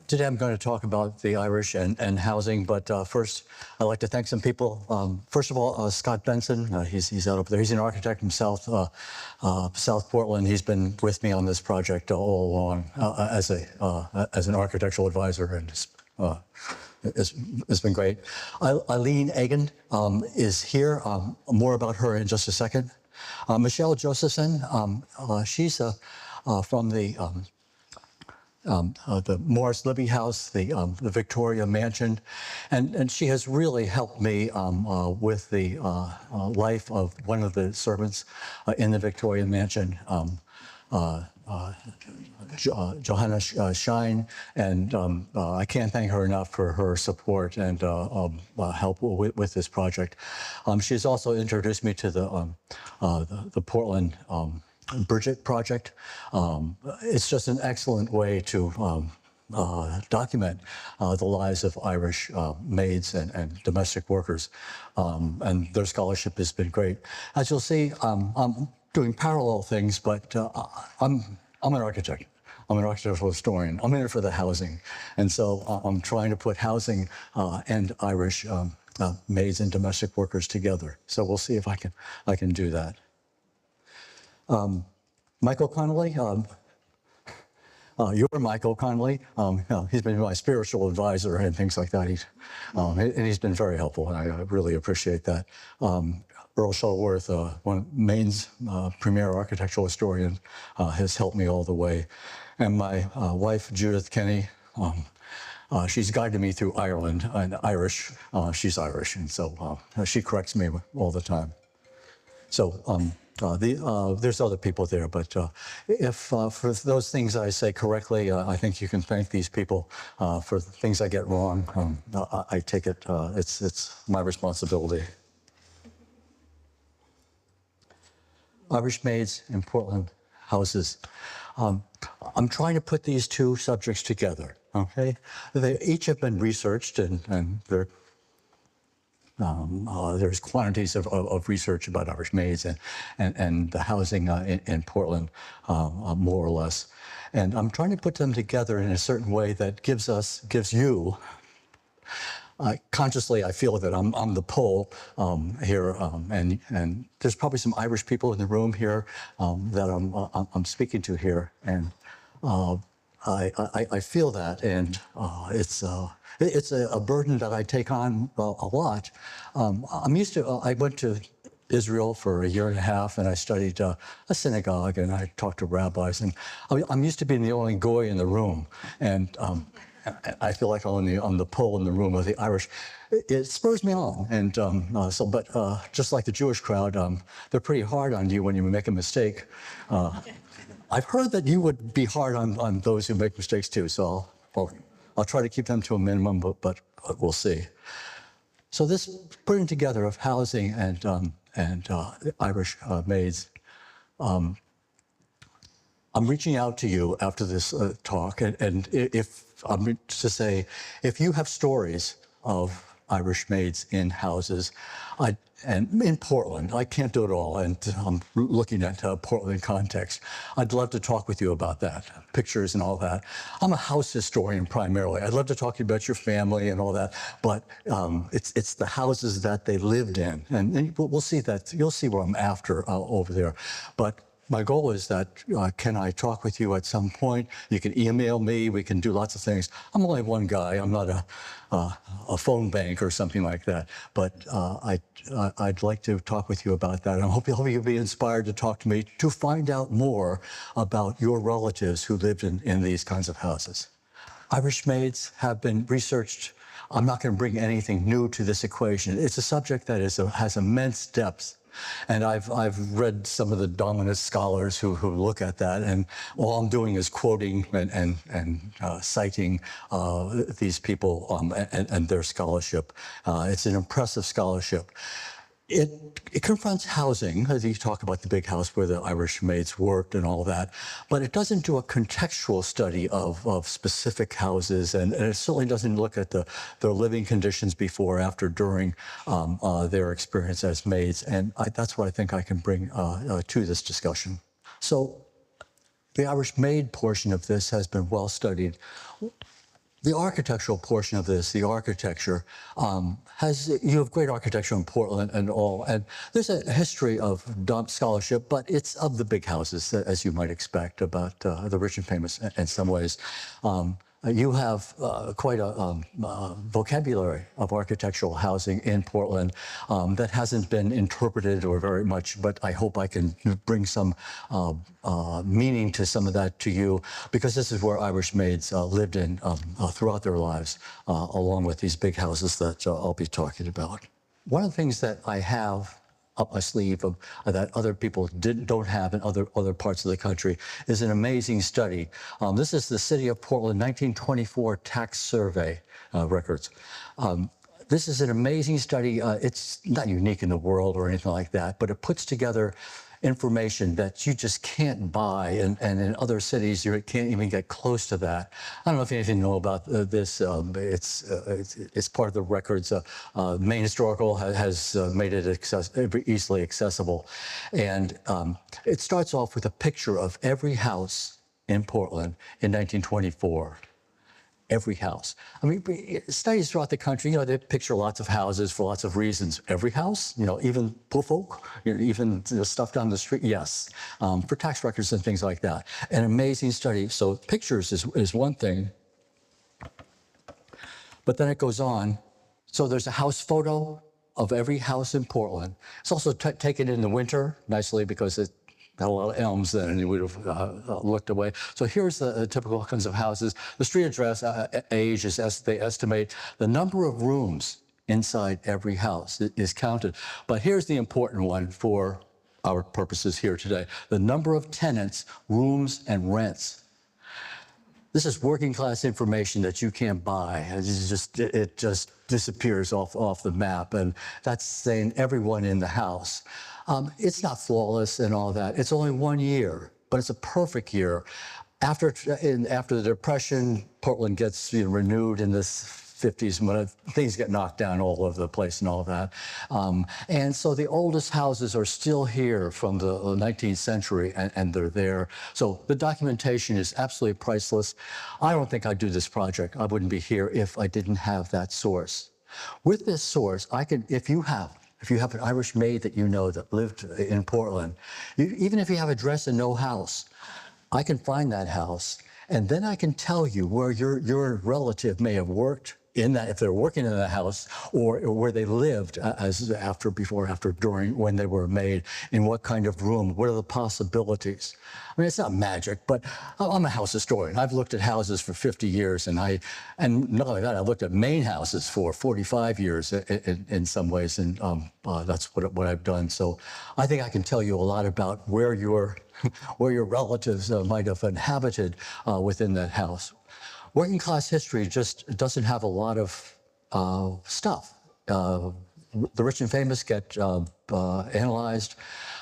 Today I'm going to talk about the Irish and housing, but first I'd like to thank some people. First of all, Scott Benson, he's out over there. He's an architect from South Portland. He's been with me on this project all along as an architectural advisor, and it's been great. Eileen Egan is here. More about her in just a second. Michelle Josephson, she's from the Morris Libby House, the Victoria Mansion, and she has really helped me with the life of one of the servants in the Victoria Mansion, Johanna Shine, and I can't thank her enough for her support and help with this project. She's also introduced me to the Portland Bridget project. It's just an excellent way to document the lives of Irish maids and domestic workers, and their scholarship has been great. As you'll see, I'm doing parallel things, but I'm an architect. I'm an architectural historian. I'm in it for the housing, and so I'm trying to put housing and Irish maids and domestic workers together. So we'll see if I can do that. Michael Connolly, you're Michael Connolly. He's been my spiritual advisor and things like that. He's been very helpful, and I really appreciate that. Earl Shuttleworth, one of Maine's premier architectural historians, has helped me all the way. And my wife, Judith Kenny, she's guided me through Ireland and Irish. She's Irish, and so she corrects me all the time. So there's other people there, but if for those things I say correctly, I think you can thank these people. For the things I get wrong, I take it, it's my responsibility. Irish maids in Portland houses. I'm trying to put these two subjects together, okay? They each have been researched, and they're there's quantities of research about Irish maids and the housing in Portland, more or less. And I'm trying to put them together in a certain way that gives you, consciously I feel that I'm the pole here, and there's probably some Irish people in the room here that I'm speaking to here, and I feel that, and it's a burden that I take on a lot. I went to Israel for a year and a half, and I studied a synagogue, and I talked to rabbis, and I'm used to being the only goy in the room, and I feel like I'm the pole in the room of the Irish. It spurs me on, and but just like the Jewish crowd, they're pretty hard on you when you make a mistake. I've heard that you would be hard on those who make mistakes too, so I'll try to keep them to a minimum, but we'll see. So this putting together of housing and Irish maids, I'm reaching out to you after this talk, and if I'm to say, if you have stories of Irish maids in houses, and in Portland, I can't do it all, and I'm looking at Portland context. I'd love to talk with you about that, pictures and all that. I'm a house historian primarily. I'd love to talk to you about your family and all that, but it's the houses that they lived in, and we'll see that. You'll see what I'm after over there, but my goal is that, can I talk with you at some point? You can email me, we can do lots of things. I'm only one guy, I'm not a phone bank or something like that, but I'd like to talk with you about that. And I hope you'll be inspired to talk to me to find out more about your relatives who lived in these kinds of houses. Irish maids have been researched. I'm not going to bring anything new to this equation. It's a subject that has immense depth. And I've read some of the dominant scholars who look at that, and all I'm doing is quoting and citing these people and their scholarship. It's an impressive scholarship. It confronts housing, as you talk about the big house where the Irish maids worked and all that, but it doesn't do a contextual study of specific houses, and it certainly doesn't look at their living conditions before, after, during their experience as maids, and that's what I think I can bring to this discussion. So the Irish maid portion of this has been well studied. The architectural portion of this, the architecture, you have great architecture in Portland and all, and there's a history of dump scholarship, but it's of the big houses, as you might expect, about the rich and famous in some ways. You have quite a vocabulary of architectural housing in Portland that hasn't been interpreted or very much, but I hope I can bring some meaning to some of that to you, because this is where Irish maids lived in throughout their lives, along with these big houses that I'll be talking about. One of the things that I have up my sleeve that other people don't have in other parts of the country is an amazing study. This is the City of Portland 1924 tax survey records. This is an amazing study. It's not unique in the world or anything like that, but it puts together information that you just can't buy, and in other cities you can't even get close to that. I don't know if you even know about this. It's part of the records. Maine Historical has made it easily accessible, and it starts off with a picture of every house in Portland in 1924. Every house. I mean, studies throughout the country, they picture lots of houses for lots of reasons. Every house, even poor folk, even stuff down the street, yes, for tax records and things like that. An amazing study. So pictures is one thing, but then it goes on. So there's a house photo of every house in Portland. It's also taken in the winter, nicely, because it had a lot of elms then, and you would have looked away. So here's the typical kinds of houses. The street address, age, they estimate. The number of rooms inside every house is counted. But here's the important one for our purposes here today. The number of tenants, rooms, and rents. This is working class information that you can't buy. It just disappears off the map, and that's saying everyone in the house. It's not flawless and all that. It's only 1 year, but it's a perfect year. After the Depression, Portland gets renewed in the 50s when things get knocked down all over the place and all that. And so the oldest houses are still here from the 19th century, and they're there. So the documentation is absolutely priceless. I don't think I'd do this project. I wouldn't be here if I didn't have that source. With this source, if you have an Irish maid that you know that lived in Portland, even if you have an address and no house, I can find that house, and then I can tell you where your relative may have worked in that, if they're working in the house, or where they lived before, after, during, when they were made, in what kind of room, what are the possibilities. I mean, it's not magic, but I'm a house historian. I've looked at houses for 50 years, and not only that, I looked at Maine houses for 45 years in some ways, and that's what I've done. So I think I can tell you a lot about where your relatives might have inhabited within that house. Working class history just doesn't have a lot of stuff. The rich and famous get analyzed.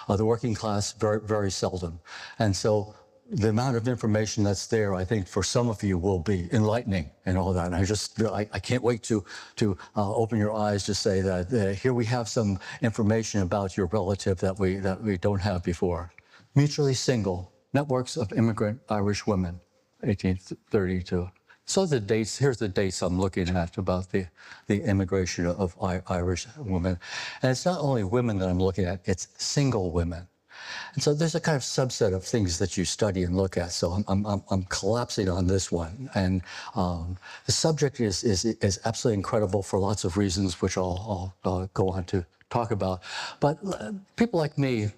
The working class, very, very seldom. And so the amount of information that's there, I think, for some of you will be enlightening and all that. And I can't wait to open your eyes to say that here we have some information about your relative that we don't have before. Mutually single, networks of immigrant Irish women, 1832. So here's the dates I'm looking at about the immigration of Irish women. And it's not only women that I'm looking at, it's single women. And so there's a kind of subset of things that you study and look at. So I'm collapsing on this one. And the subject is absolutely incredible for lots of reasons, which I'll go on to talk about. But people like me,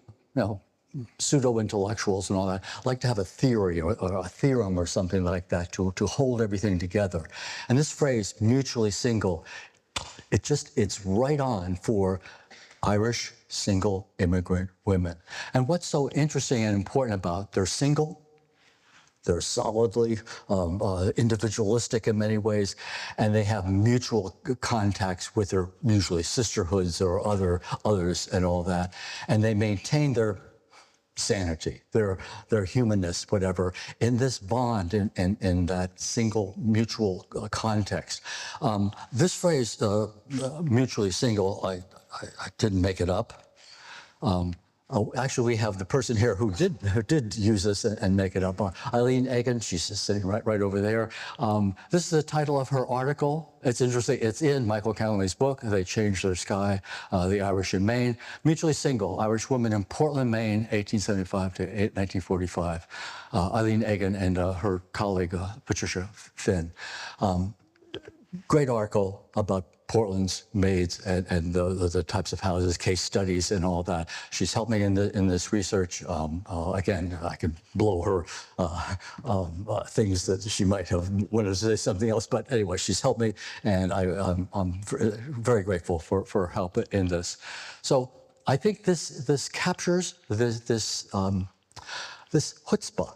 pseudo-intellectuals and all that, like to have a theory or a theorem or something like that to hold everything together. And this phrase, mutually single, it's right on for Irish single immigrant women. And what's so interesting and important about they're single, they're solidly individualistic in many ways, and they have mutual contacts with their usually sisterhoods or others and all that. And they maintain their sanity, their humanness, whatever, in this bond, in that single mutual context. This phrase, mutually single, I didn't make it up. Oh, actually, we have the person here who did use this and make it up. Eileen Egan, she's just sitting right over there. This is the title of her article. It's interesting. It's in Michael Calloway's book. They Changed Their Sky, the Irish in Maine. Mutually single, Irish woman in Portland, Maine, 1875 to 1945. Eileen Egan and her colleague, Patricia Finn. Great article about Portland's maids and the types of houses, case studies, and all that. She's helped me in this research. Again, I could blow her things that she might have wanted to say something else, but anyway, she's helped me, and I'm very grateful for her help in this. So I think this captures this chutzpah.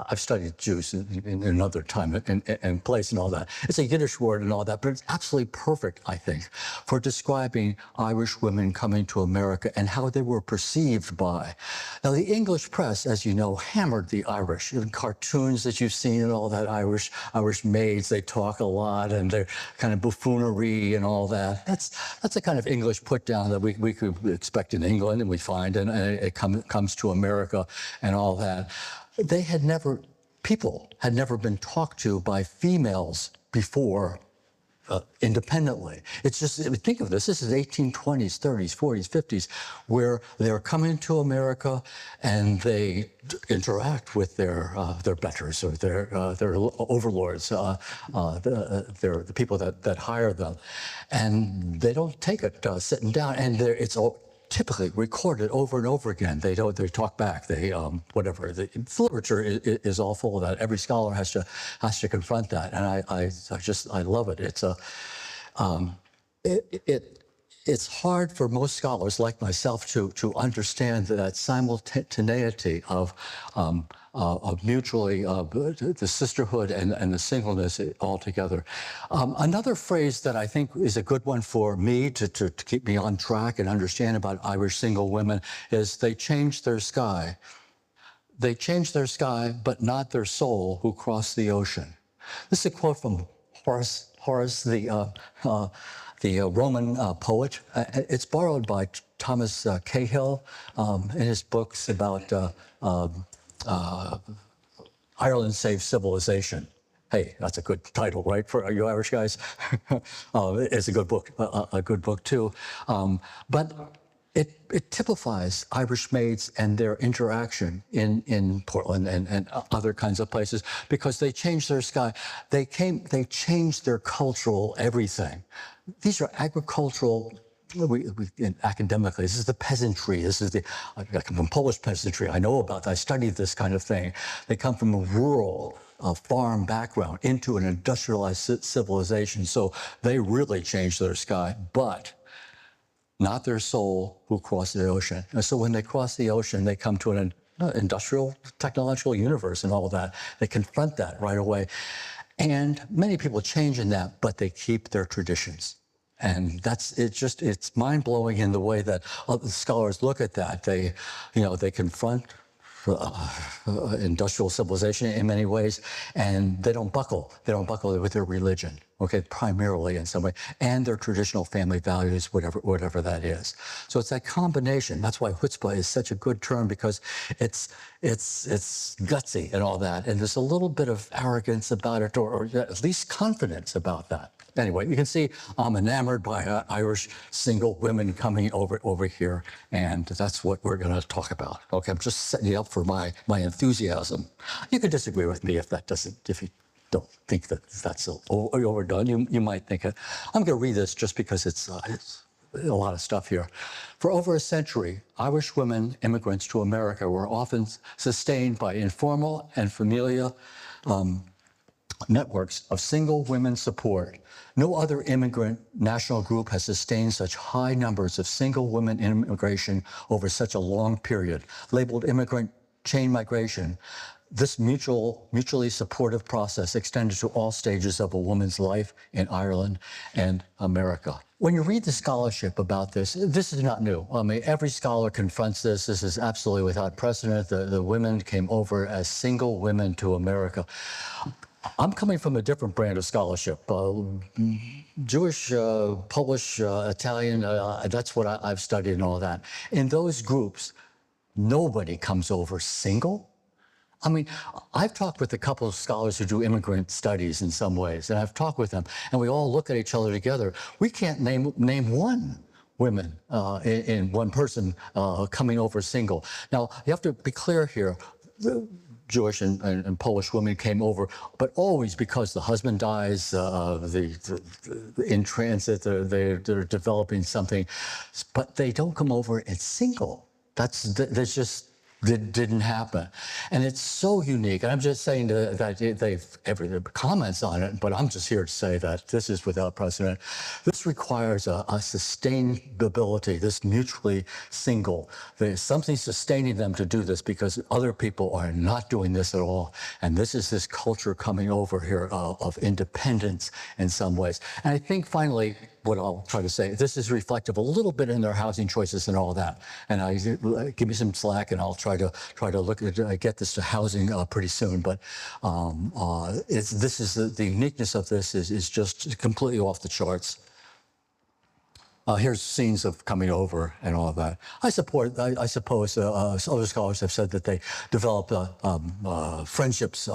I've studied Jews in another time and place and all that. It's a Yiddish word and all that, but it's absolutely perfect, I think, for describing Irish women coming to America and how they were perceived by. Now, the English press, as you know, hammered the Irish. In cartoons that you've seen and all that, Irish maids, they talk a lot and they're kind of buffoonery and all that. That's a kind of English put down that we could expect in England and we find, and it comes to America and all that. People had never been talked to by females before independently. It's just, think of this is 1820s, 30s, 40s, 50s, where they're coming to America and they interact with their betters or their overlords, the people that hire them. And they don't take it sitting down, and it's all typically recorded over and over again. They talk back. Whatever. The literature is all full of that. Every scholar has to confront that, and I love it. It's hard for most scholars like myself to understand that simultaneity of mutually the sisterhood and the singleness altogether. Another phrase that I think is a good one for me to keep me on track and understand about Irish single women is they changed their sky. They changed their sky, but not their soul, who crossed the ocean. This is a quote from Horace, the Roman poet. It's borrowed by Thomas Cahill in his books about Ireland Saves Civilization. Hey, that's a good title, right, for you Irish guys? It's a good book too. But it typifies Irish maids and their interaction in Portland and other kinds of places because they changed their sky. They changed their cultural everything. These are agricultural. Academically, this is the peasantry. I come from Polish peasantry. I know about that. I studied this kind of thing. They come from a rural farm background into an industrialized civilization. So they really changed their sky, but not their soul, who crossed the ocean. And so when they cross the ocean, they come to an industrial, technological universe and all that. They confront that right away. And many people change in that, but they keep their traditions. And it's mind-blowing in the way that other scholars look at that. They confront industrial civilization in many ways, and they don't buckle. They don't buckle with their religion, okay, primarily in some way, and their traditional family values, whatever that is. So it's that combination. That's why chutzpah is such a good term, because it's gutsy and all that, and there's a little bit of arrogance about it, or at least confidence about that. Anyway, you can see I'm enamored by Irish single women coming over here, and that's what we're going to talk about. Okay, I'm just setting you up for my enthusiasm. You can disagree with me if you don't think that's overdone. You might think it. I'm going to read this just because it's a lot of stuff here. For over a century, Irish women immigrants to America were often sustained by informal and familial networks of single women support. No other immigrant national group has sustained such high numbers of single women immigration over such a long period. Labeled immigrant chain migration, this mutually supportive process extended to all stages of a woman's life in Ireland and America. When you read the scholarship about this is not new. I mean, every scholar confronts this. This is absolutely without precedent. The women came over as single women to America. I'm coming from a different brand of scholarship. Jewish, Polish, Italian, that's what I've studied and all that. In those groups, nobody comes over single. I mean, I've talked with a couple of scholars who do immigrant studies in some ways, and I've talked with them, and we all look at each other together. We can't name one women in one person coming over single. Now, you have to be clear here. The Jewish and Polish women came over, but always because the husband dies, in transit, they're developing something, but they don't come over as single. That's just didn't happen. And it's so unique. And I'm just saying that they've every comments on it, but I'm just here to say that this is without precedent. This requires a sustainability, this mutually single. There's something sustaining them to do this because other people are not doing this at all. And this is this culture coming over here of independence in some ways. And I think finally, what I'll try to say, this is reflective a little bit in their housing choices and all that. And give me some slack, and I'll try to look at get this to housing pretty soon. But this is the uniqueness of this is just completely off the charts. Here's scenes of coming over and all of that. I suppose other scholars have said that they developed friendships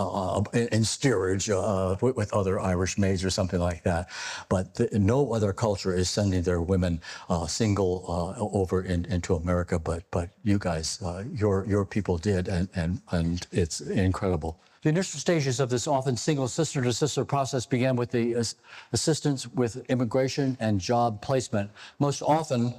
in steerage with other Irish maids or something like that. But no other culture is sending their women single over into America. But you guys, your people did, and it's incredible. The initial stages of this often single sister-to-sister process began with the assistance with immigration and job placement, most often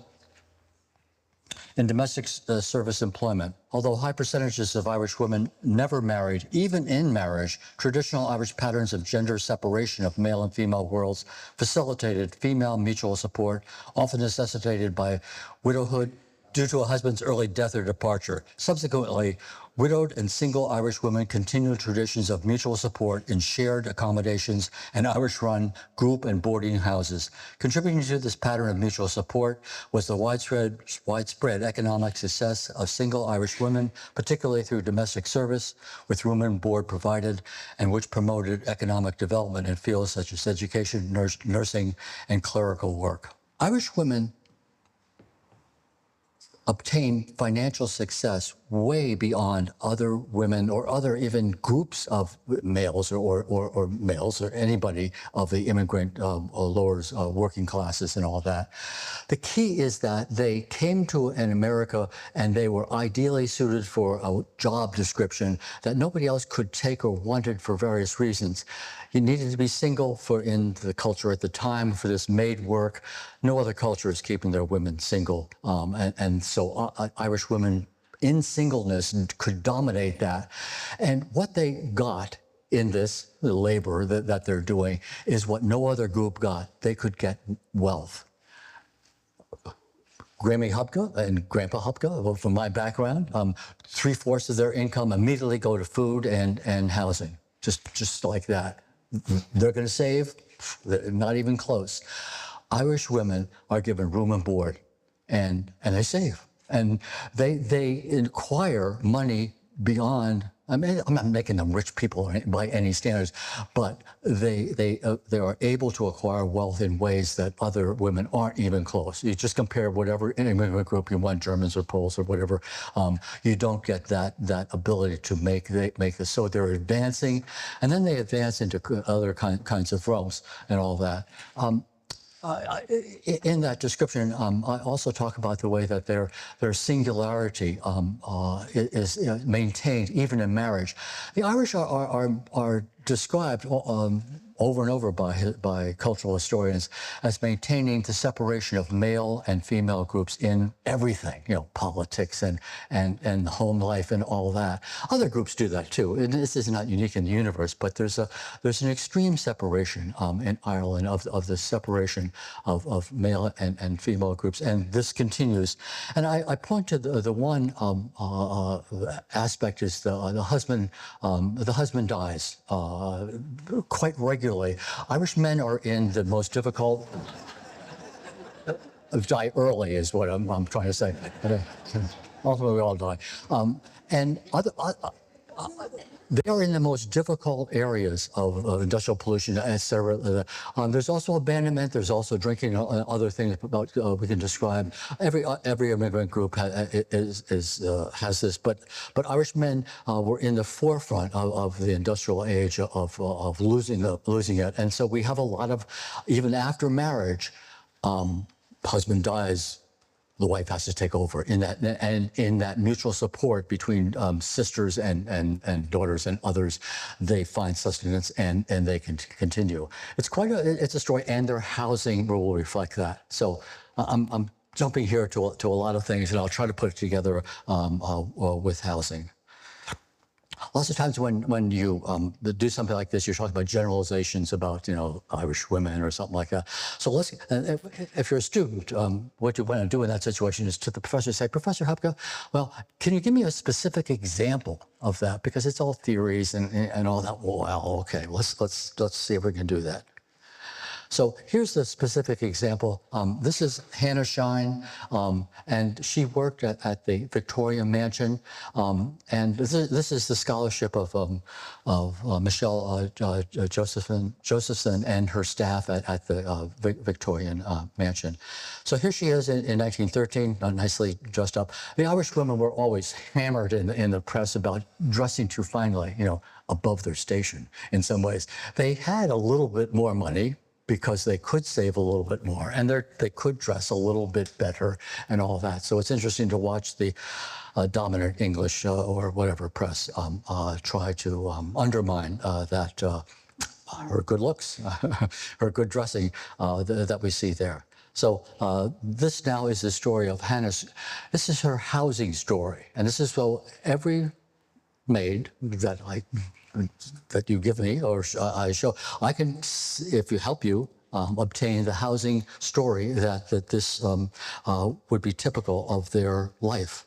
in domestic service employment. Although high percentages of Irish women never married, even in marriage, traditional Irish patterns of gender separation of male and female worlds facilitated female mutual support, often necessitated by widowhood due to a husband's early death or departure. Subsequently, widowed and single Irish women continued traditions of mutual support in shared accommodations and Irish-run group and boarding houses. Contributing to this pattern of mutual support was the widespread economic success of single Irish women, particularly through domestic service, with room and board provided, and which promoted economic development in fields such as education, nursing, and clerical work. Irish women obtain financial success way beyond other women or other even groups of males or males or anybody of the immigrant lower working classes and all that. The key is that they came to in America and they were ideally suited for a job description that nobody else could take or wanted for various reasons. You needed to be single in the culture at the time for this maid work. No other culture is keeping their women single. And so Irish women in singleness could dominate that. And what they got in this labor that they're doing is what no other group got. They could get wealth. Grammy Hubka and Grandpa Hubka, from my background, 3/4 of their income immediately go to food and housing, just like that. They're going to save, not even close. Irish women are given room and board, and they save, and they acquire money beyond. I mean, I'm not making them rich people by any standards, but they are able to acquire wealth in ways that other women aren't even close. You just compare whatever immigrant group you want, Germans or Poles or whatever, you don't get that ability to make this. So they're advancing, and then they advance into other kinds of realms and all that. In that description, I also talk about the way that their singularity is maintained even in marriage. The Irish are described over and over by cultural historians as maintaining the separation of male and female groups in everything, politics and home life and all that. Other groups do that too, and this is not unique in the universe, but there's an extreme separation in Ireland of the separation of male and female groups, and this continues. And I point to the one aspect is the husband dies quite regularly. Irish men are in the most difficult, die early is what I'm trying to say. Ultimately, we all die. And They are in the most difficult areas of industrial pollution, et cetera. There's also abandonment. There's also drinking and other things about we can describe. Every immigrant group has this, but Irish men were in the forefront of the industrial age of losing it, and so we have a lot of, even after marriage, husband dies, the wife has to take over in that mutual support between sisters and daughters and others. They find sustenance and they can continue. It's a story, and their housing will reflect that. So I'm jumping here to a lot of things, and I'll try to put it together with housing. Lots of times when you do something like this, you're talking about generalizations about, Irish women or something like that. So if you're a student, what you want to do in that situation is to the professor say, Professor Hubka, well, can you give me a specific example of that? Because it's all theories and all that. Well, okay, let's see if we can do that. So here's the specific example. This is Hannah Shine, and she worked at the Victoria Mansion. And this is the scholarship of Michelle Josephson and her staff at the Victorian Mansion. So here she is in 1913, nicely dressed up. The Irish women were always hammered in the press about dressing too finely, above their station in some ways. They had a little bit more money, because they could save a little bit more, and they could dress a little bit better and all that. So it's interesting to watch the dominant English or whatever press try to undermine that her good looks, her good dressing that we see there. So this now is the story of Hannah's. This is her housing story, and this is so every maid that you give me or I show, I can, if you help you, obtain the housing story that this would be typical of their life.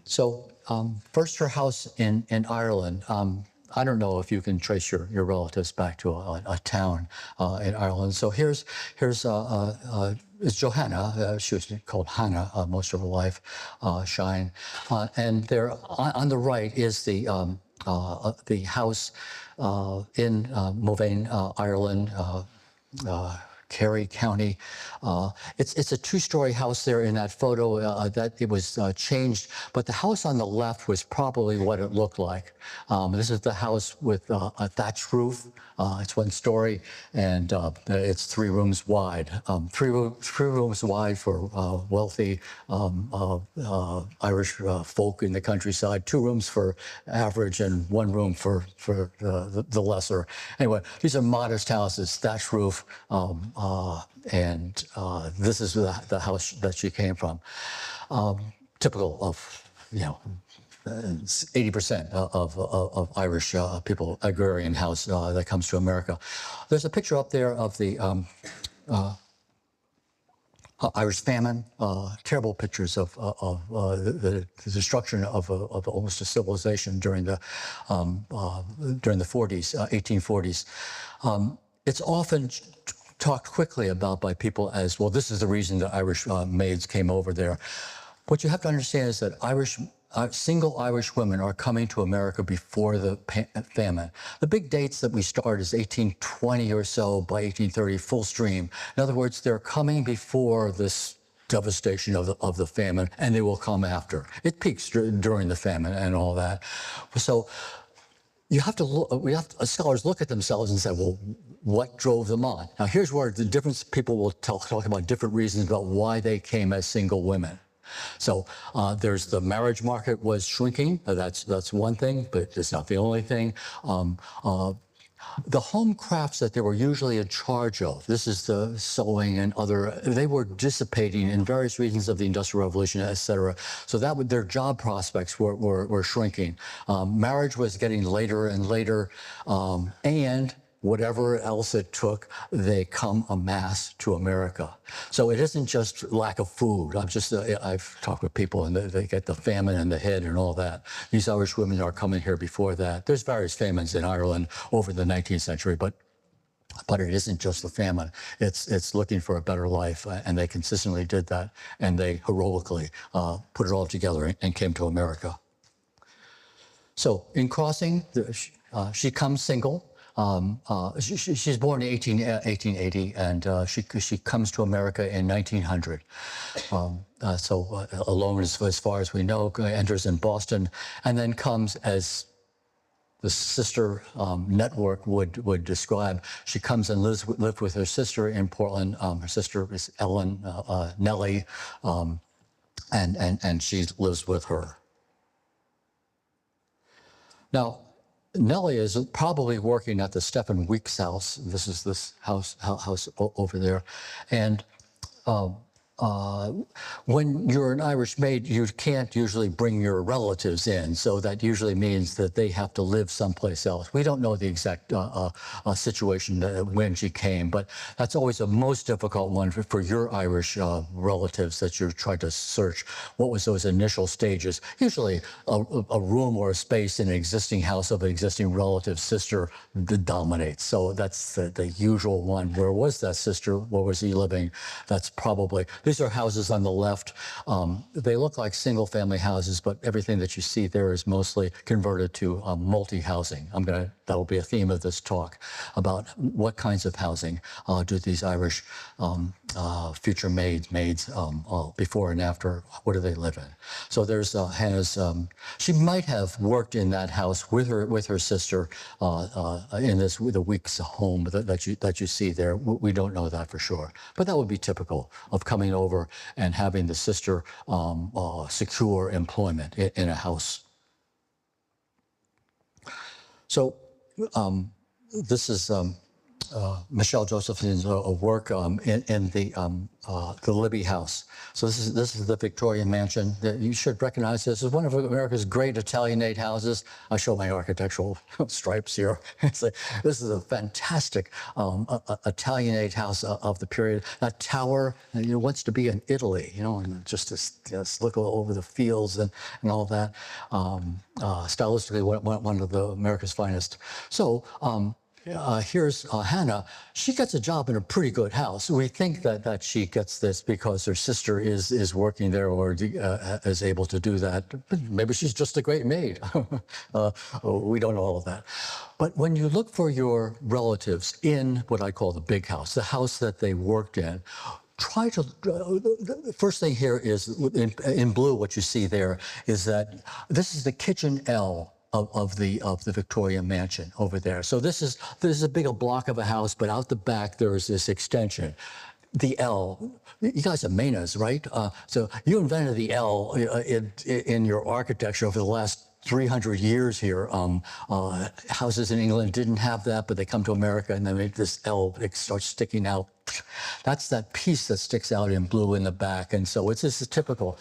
So first, her house in Ireland. I don't know if you can trace your relatives back to a town in Ireland. So here's is Johanna. She was called Hannah most of her life. Shine, and there on the right is the house in Mulvane, Ireland. Kerry County. It's a two-story house there in that photo that it was changed, but the house on the left was probably what it looked like. This is the house with a thatched roof. It's one story, and it's 3 rooms wide. Three rooms wide for wealthy Irish folk in the countryside. 2 rooms for average, and 1 room for the lesser. Anyway, these are modest houses, thatched roof. And this is the house that she came from. Typical of, 80% of Irish people, agrarian house that comes to America. There's a picture up there of the Irish famine, terrible pictures of the destruction of almost a civilization during the 40s, 1840s. It's often talked quickly about by people as, well, this is the reason that Irish maids came over there. What you have to understand is that single Irish women are coming to America before the famine. The big dates that we start is 1820 or so, by 1830, full stream. In other words, they're coming before this devastation of the famine, and they will come after. It peaks during the famine and all that. So you have to look, scholars look at themselves and say, well, what drove them on? Now, here's where the difference, people will talk about different reasons about why they came as single women. So there's the marriage market was shrinking. That's one thing, but it's not the only thing. The home crafts that they were usually in charge of, this is the sewing and other, they were dissipating in various regions of the Industrial Revolution, et cetera. So their job prospects were shrinking. Marriage was getting later and later, and whatever else it took, they come en masse to America. So it isn't just lack of food. I've talked with people and they get the famine in the head and all that. These Irish women are coming here before that. There's various famines in Ireland over the 19th century, but But it isn't just the famine. It's looking for a better life, and they consistently did that, and they heroically put it all together and came to America. So in crossing, she comes single. She's born in 1880, and she comes to America in 1900. Alone as far as we know, enters in Boston, and then comes as the sister network would describe. She comes and lived with her sister in Portland. Her sister is Nellie, and she lives with her. Now, Nellie is probably working at the Stephen Weeks house. This is this house over there, and when you're an Irish maid, you can't usually bring your relatives in, so that usually means that they have to live someplace else. We don't know the exact situation when she came, but that's always a most difficult one for your Irish relatives that you're trying to search. What was those initial stages? Usually a room or a space in an existing house of an existing relative sister dominates. So that's the usual one. Where was that sister? Where was he living? That's probably... These are houses on the left. They look like single-family houses, but everything that you see there is mostly converted to multi-housing. That'll be a theme of this talk about what kinds of housing do these Irish future maids before and after. What do they live in? So there's Hannah's. She might have worked in that house with her sister in the Weeks home that you see there. We don't know that for sure, but that would be typical of coming over and having the sister secure employment in a house. So this is Michelle Josephine's work in the Libby House. So this is the Victorian mansion. You should recognize this as one of America's great Italianate houses. I show my architectural stripes here. This is a fantastic Italianate house of the period. That tower wants to be in Italy, and just look over the fields and all that. Stylistically, one of America's finest. So. Here's Hannah. She gets a job in a pretty good house. We think that she gets this because her sister is working there or is able to do that. But maybe she's just a great maid. We don't know all of that. But when you look for your relatives in what I call the big house, the house that they worked in, try to, the first thing here is, in blue, what you see there is that this is the kitchen L of the Victorian mansion over there. So this is a big block of a house, but out the back there is this extension. The L, you guys are Mainers, right? So you invented the L in your architecture over the last 300 years here. Houses in England didn't have that, but they come to America and they make this L, it starts sticking out. That's that piece that sticks out in blue in the back. And so this is typical.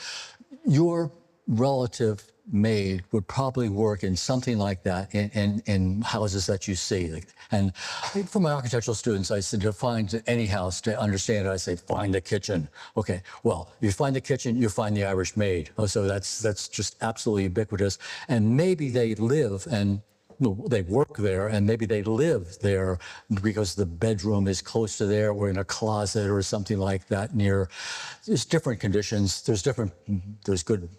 Your relative maid would probably work in something like that in houses that you see. And for my architectural students, I said to find any house, to understand it, I say find the kitchen. Okay, well, you find the kitchen, you find the Irish maid. So that's just absolutely ubiquitous. And maybe they live and they work there, and maybe they live there because the bedroom is close to there, or in a closet or something like that near. There's different conditions. There's good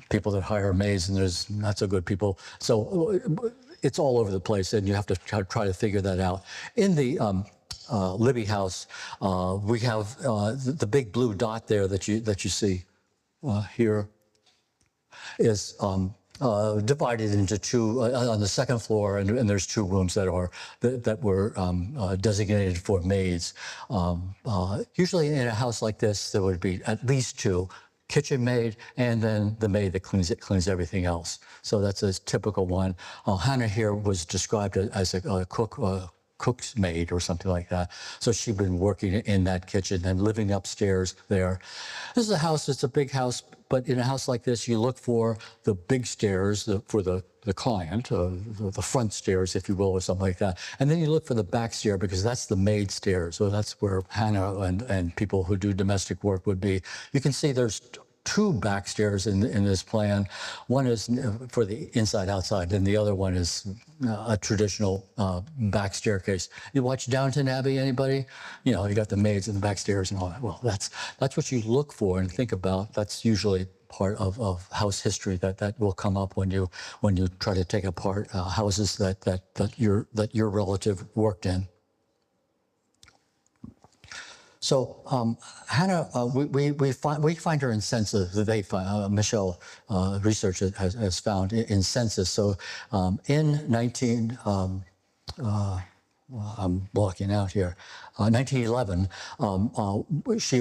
people that hire maids, and there's not so good people. So it's all over the place, and you have to try to figure that out. In the Libby house, we have the big blue dot there that you see here is divided into two on the second floor, and there's two rooms that were designated for maids. Usually in a house like this, there would be at least two. Kitchen maid, and then the maid that cleans everything else. So that's a typical one. Hannah here was described as a cook's maid or something like that. So she'd been working in that kitchen and living upstairs there. This is a house, it's a big house, but in a house like this, you look for the big stairs for the client, the front stairs, if you will, or something like that. And then you look for the back stair because that's the maid stairs. So that's where Hannah and people who do domestic work would be. You can see there's two back stairs in this plan. One is for the inside-outside, and the other one is a traditional back staircase. You watch Downton Abbey, anybody? You know, you got the maids and the back stairs and all that. Well, that's what you look for and think about. That's usually part of house history that will come up when you try to take apart houses that your relative worked in. So Hannah, we find her in census. Michelle research has found in census. So in 19. I'm blocking out here. 1911, she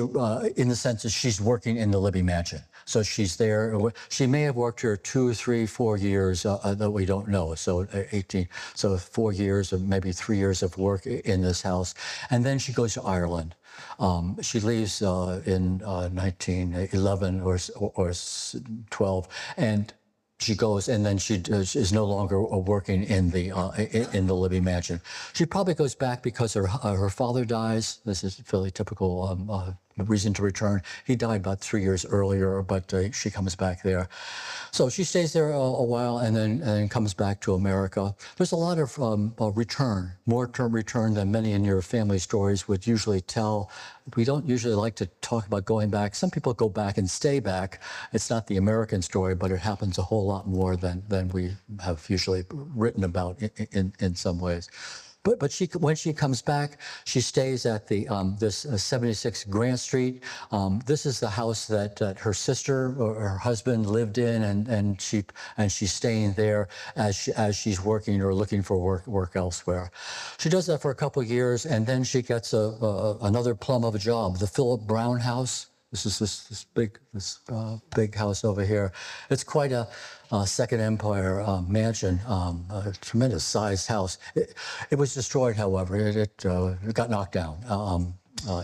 in the census, she's working in the Libby Mansion. So she's there. She may have worked here 2, 3, 4 years that we don't know. So 4 years or maybe 3 years of work in this house. And then she goes to Ireland. She leaves in 1911 or 12, and she goes, and then she is no longer working in the Libby Mansion. She probably goes back because her father dies. This is fairly typical reason to return. He died about 3 years earlier, but she comes back there. So she stays there a while and then comes back to America. There's a lot of return, more term return than many in your family stories would usually tell. We don't usually like to talk about going back. Some people go back and stay back. It's not the American story, but it happens a whole lot more than we have usually written about in some ways. But when she comes back, she stays at the this 76 Grant Street. This is the house that her sister or her husband lived in, and she's staying there as she's working or looking for work elsewhere. She does that for a couple of years, and then she gets another plum of a job, the Philip Brown House. This is this big house over here. It's quite a Second Empire mansion, a tremendous sized house. It was destroyed, however. It got knocked down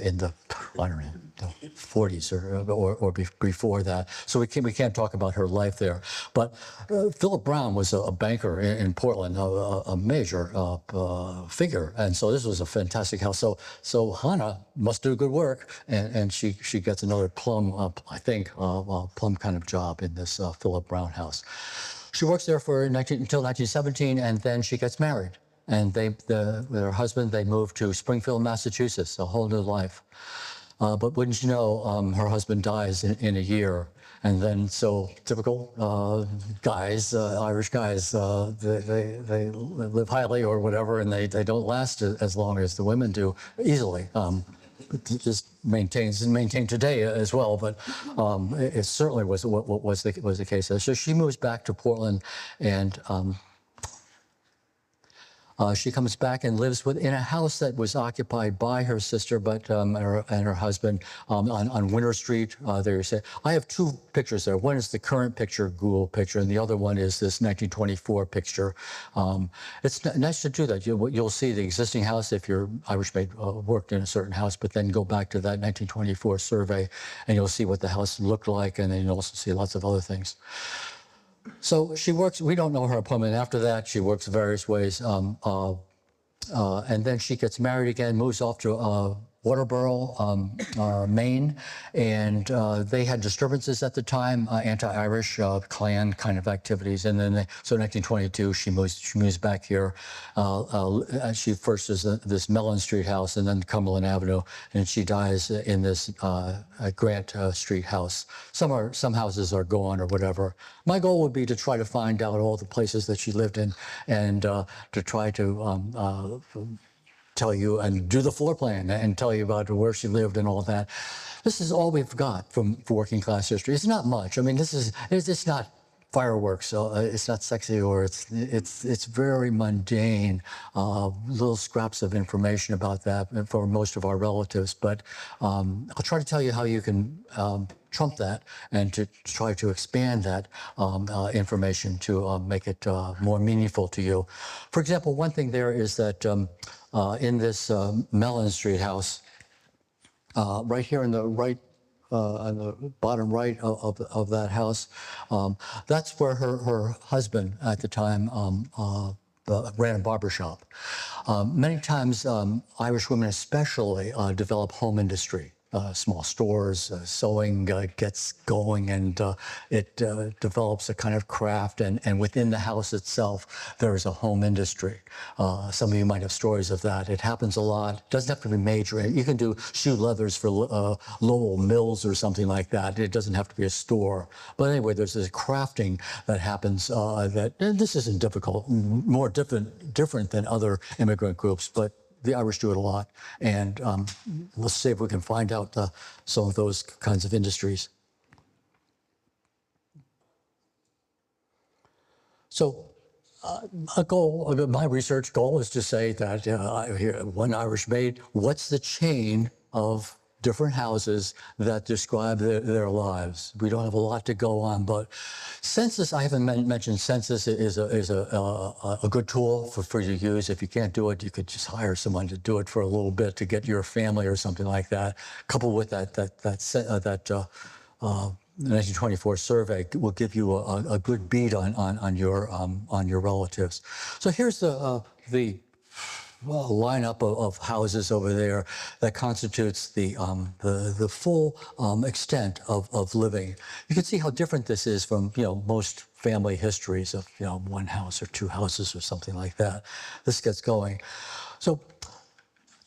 in the, I don't know, the 40s or before that. So we can't talk about her life there. But Philip Brown was a banker in Portland, a major figure, and so this was a fantastic house. So Hannah must do good work, and she gets another plum, I think, plum kind of job in this Philip Brown house. She works there until 1917, and then she gets married. And with her husband, they moved to Springfield, Massachusetts, a whole new life. But wouldn't you know, her husband dies in a year. And then, so typical guys, Irish guys, they live highly or whatever, and they don't last as long as the women do easily. It just maintained today as well, but it certainly was what was the case. So she moves back to Portland, and she comes back and lives in a house that was occupied by her sister, but and her husband on Winter Street. There you say. I have two pictures there. One is the current picture, Google picture, and the other one is this 1924 picture. It's nice to do that. You'll see the existing house if your Irish maid worked in a certain house, but then go back to that 1924 survey, and you'll see what the house looked like, and then you'll also see lots of other things. So she works, we don't know her appointment after that. She works various ways. And then she gets married again, moves off to Waterboro, Maine. And they had disturbances at the time, anti-Irish Klan kind of activities. And then, so 1922, she moves back here. She first is this Mellon Street house and then Cumberland Avenue. And she dies in this Grant Street house. Some houses are gone or whatever. My goal would be to try to find out all the places that she lived in and to try to tell you and do the floor plan and tell you about where she lived and all that. This is all we've got from working class history. It's not much. I mean, it's not fireworks, so it's not sexy, or it's very mundane, little scraps of information about that for most of our relatives. But I'll try to tell you how you can trump that and to try to expand that information to make it more meaningful to you. For example, one thing there is that in this Mellon Street house, right here in the right, on the bottom right of that house, that's where her husband at the time ran a barber shop. Many times, Irish women especially develop home industry. small stores, sewing gets going, and it develops a kind of craft, and within the house itself, there is a home industry. Some of you might have stories of that. It happens a lot. It doesn't have to be major. You can do shoe leathers for Lowell Mills or something like that. It doesn't have to be a store. But anyway, there's this crafting that happens and this isn't difficult, more different than other immigrant groups, but the Irish do it a lot. And let's see if we can find out some of those kinds of industries. So my research goal is to say that one Irish maid, what's the chain of different houses that describe their lives? We don't have a lot to go on, but census, I haven't mentioned census is a good tool for you to use. If you can't do it, you could just hire someone to do it for a little bit to get your family or something like that. Coupled with that 1924 survey will give you a good beat on your relatives. So here's the lineup of houses over there that constitutes the full extent of living. You can see how different this is from most family histories of one house or two houses or something like that. This gets going. So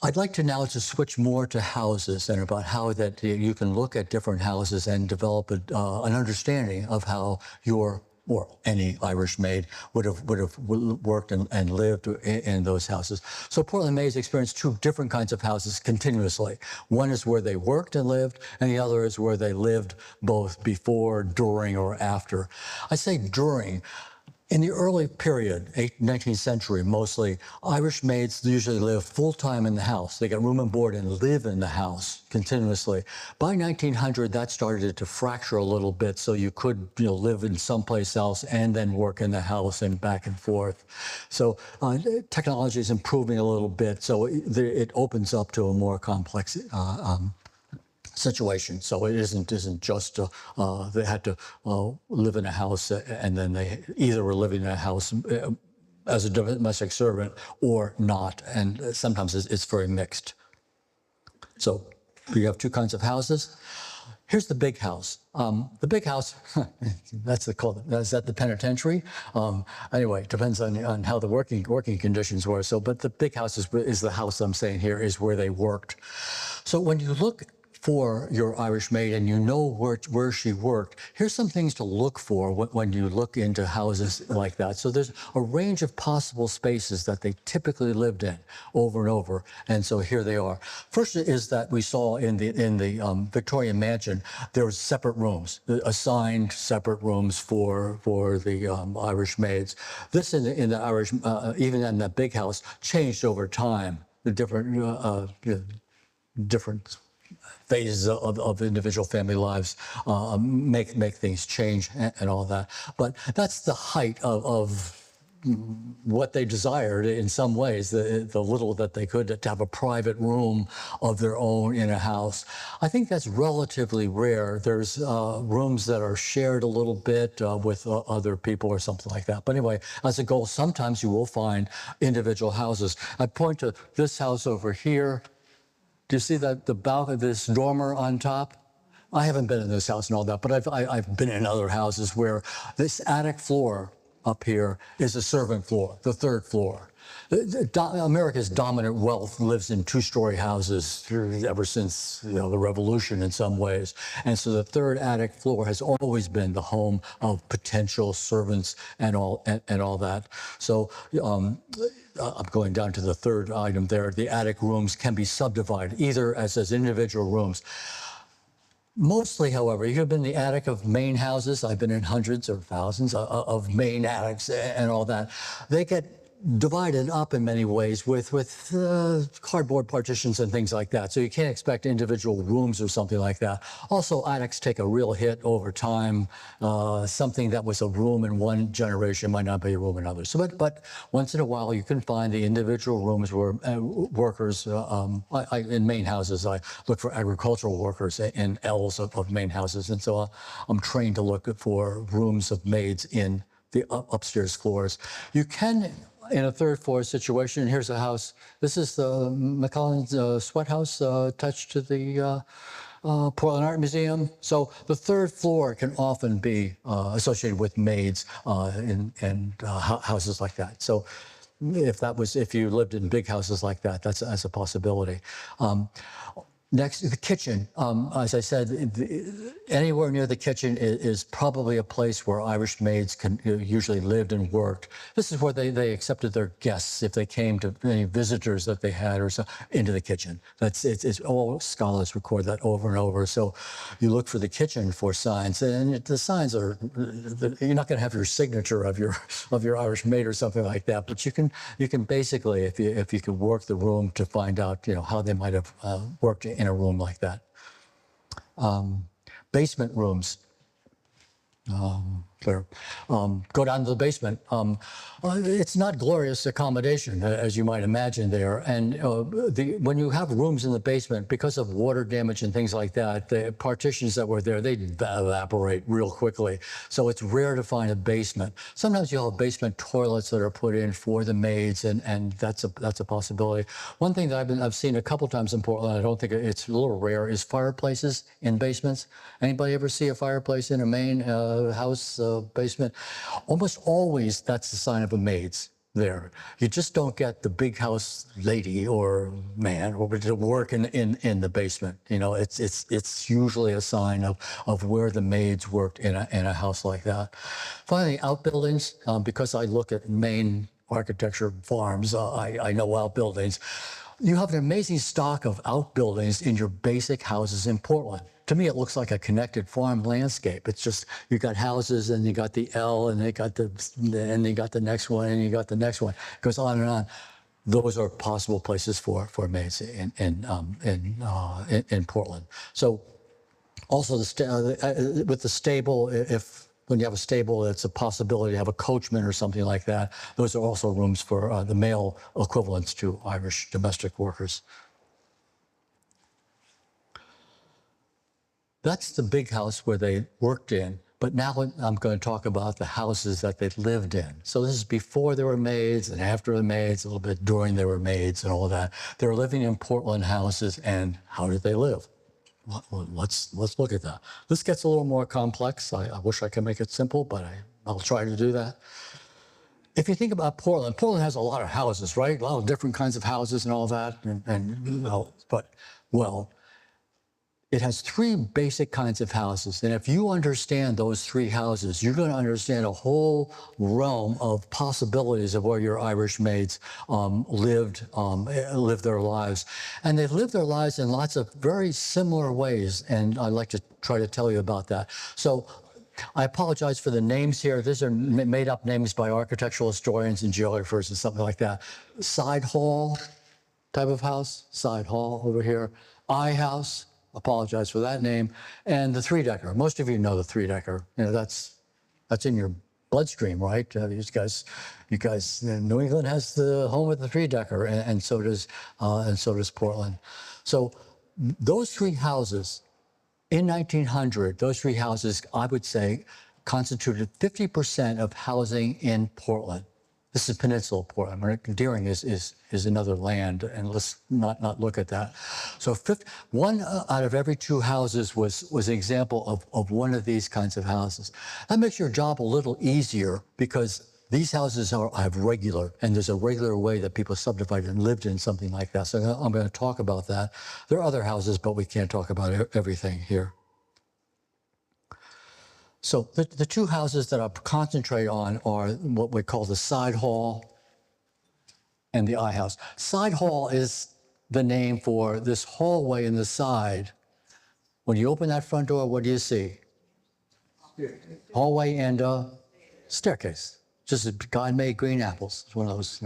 I'd like to now to switch more to houses and about how that you can look at different houses and develop an understanding of how your or any Irish maid would have worked and lived in those houses. So Portland maids experience two different kinds of houses continuously. One is where they worked and lived, and the other is where they lived both before, during, or after. I say during. In the early period, 19th century mostly, Irish maids usually live full-time in the house. They get room and board and live in the house continuously. By 1900, that started to fracture a little bit, so you could live in someplace else and then work in the house and back and forth. So technology is improving a little bit, so it opens up to a more complex situation. So it isn't just they had to live in a house and then they either were living in a house as a domestic servant or not. And sometimes it's very mixed. So you have two kinds of houses. Here's the big house. The big house, is that the penitentiary? Anyway, it depends on how the working conditions were. So, but the big house is the house I'm saying here is where they worked. So when you look for your Irish maid and you know where she worked, here's some things to look for when you look into houses like that. So there's a range of possible spaces that they typically lived in over and over, and so here they are. First is that we saw in the Victorian mansion, there was separate rooms, assigned separate rooms for the Irish maids. This in the Irish, even in that big house, changed over time. The different phases of individual family lives make things change and all that. But that's the height of what they desired in some ways, the little that they could, to have a private room of their own in a house. I think that's relatively rare. There's rooms that are shared a little bit with other people or something like that. But anyway, as a goal, sometimes you will find individual houses. I point to this house over here. Do you see that the balcony, this dormer on top? I haven't been in this house and all that, but I've been in other houses where this attic floor up here is a servant floor, the third floor. America's dominant wealth lives in two-story houses ever since the Revolution in some ways. And so the third attic floor has always been the home of potential servants and all that. So I'm going down to the third item there. The attic rooms can be subdivided either as individual rooms. Mostly, however, you've been in the attic of Maine houses. I've been in hundreds or thousands of Maine attics and all that. They get divided up in many ways with cardboard partitions and things like that. So you can't expect individual rooms or something like that. Also, attics take a real hit over time. Something that was a room in one generation might not be a room in others. So, but once in a while, you can find the individual rooms where workers, in Maine houses, I look for agricultural workers in L's of Maine houses. And so I'm trained to look for rooms of maids in the upstairs floors. You can in a third floor situation, here's a house. This is the McCullen's sweat house attached to the Portland Art Museum. So the third floor can often be associated with maids in houses like that. So if you lived in big houses like that, that's a possibility. Next, the kitchen. As I said, anywhere near the kitchen is probably a place where Irish maids usually lived and worked. This is where they accepted their guests if they came to any visitors that they had or so into the kitchen. It's all scholars record that over and over. So you look for the kitchen for signs, and the signs are you're not going to have your signature of your Irish maid or something like that, but you can basically if you can work the room to find out how they might have worked in a room like that. Basement rooms. Go down to the basement. It's not glorious accommodation, as you might imagine there. And when you have rooms in the basement, because of water damage and things like that, the partitions that were there, they evaporate real quickly. So it's rare to find a basement. Sometimes you'll have basement toilets that are put in for the maids, and that's a possibility. One thing that I've seen a couple times in Portland, I don't think it's a little rare, is fireplaces in basements. Anybody ever see a fireplace in a Maine house basement? Almost always that's the sign of a maid's there. You just don't get the big house lady or man over to work in the basement. It's usually a sign of where the maids worked in a house like that. Finally, outbuildings. Because I look at Maine architecture farms, I know outbuildings. You have an amazing stock of outbuildings in your basic houses in Portland. To me, it looks like a connected farm landscape. It's just, you got houses and you got the L and you got the next one and you got the next one. It goes on and on. Those are possible places for maids in Portland. So also with the stable, when you have a stable, it's a possibility to have a coachman or something like that. Those are also rooms for the male equivalents to Irish domestic workers. That's the big house where they worked in, but now I'm going to talk about the houses that they lived in. So this is before there were maids and after the maids, a little bit during there were maids and all that. They were living in Portland houses, and how did they live? Well, let's look at that. This gets a little more complex. I wish I could make it simple, but I'll try to do that. If you think about Portland has a lot of houses, right? A lot of different kinds of houses and all that, it has three basic kinds of houses. And if you understand those three houses, you're going to understand a whole realm of possibilities of where your Irish maids lived their lives. And they lived their lives in lots of very similar ways. And I'd like to try to tell you about that. So I apologize for the names here. These are made up names by architectural historians and geographers and something like that. Side hall type of house, side hall over here. I house. Apologize for that name, and the three-decker. Most of you know the three-decker. That's in your bloodstream, right? You guys, New England has the home of the three-decker, and so does Portland. So those three houses in 1900, those three houses, I would say, constituted 50% of housing in Portland. This is Peninsula Portland. Deering is another land, and let's not look at that. So one out of every two houses was an example of one of these kinds of houses. That makes your job a little easier because these houses have regular, and there's a regular way that people subdivided and lived in something like that. So I'm going to talk about that. There are other houses, but we can't talk about everything here. So the two houses that I'll concentrate on are what we call the side hall and the I house. Side hall is the name for this hallway in the side. When you open that front door, what do you see? Hallway and a staircase. Just God made green apples. It's one of those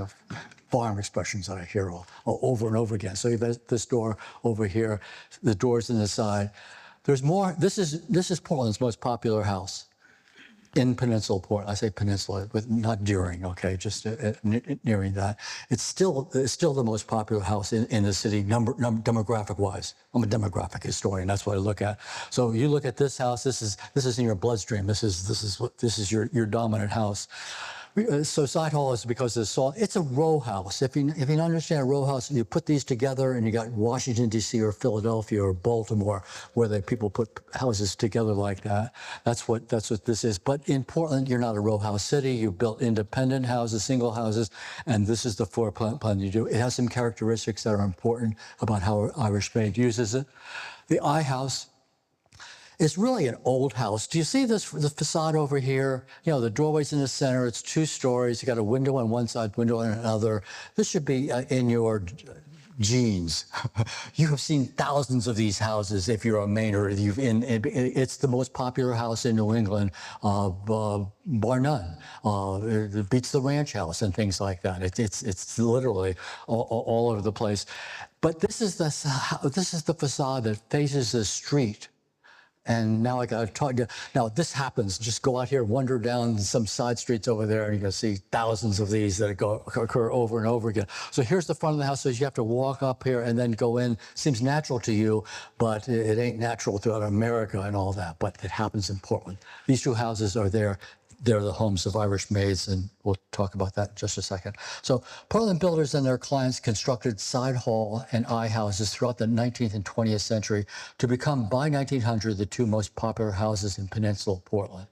farm expressions that I hear over and over again. So you have this door over here, the doors in the side. There's more. This is Portland's most popular house in Peninsula Portland. I say Peninsula, with not Deering, okay, just nearing that. It's still the most popular house in the city, demographic-wise. I'm a demographic historian. That's what I look at. So you look at this house. This is in your bloodstream. This is your dominant house. So side hall is because of the salt. It's a row house. If you understand a row house, you put these together, and you got Washington D.C. or Philadelphia or Baltimore, where people put houses together like that. That's what this is. But in Portland, you're not a row house city. You built independent houses, single houses, and this is the floor plan you do. It has some characteristics that are important about how Irish Made uses it. The I house. It's really an old house. Do you see the facade over here? You know, the doorway's in the center. It's 2 stories. You got a window on one side, window on another. This should be in your genes. You have seen thousands of these houses if you're a Mainer. It's the most popular house in New England, bar none. It beats the ranch house and things like that. It's literally all over the place. But this is the facade that faces the street. And now I got to talk. Now this happens. Just go out here, wander down some side streets over there, and you're going to see thousands of these that occur over and over again. So here's the front of the house. So you have to walk up here and then go in. Seems natural to you, but it ain't natural throughout America and all that. But it happens in Portland. These 2 houses are there. They're the homes of Irish Maids, and we'll talk about that in just a second. So Portland builders and their clients constructed side hall and I houses throughout the 19th and 20th century to become, by 1900, the 2 most popular houses in Peninsula Portland.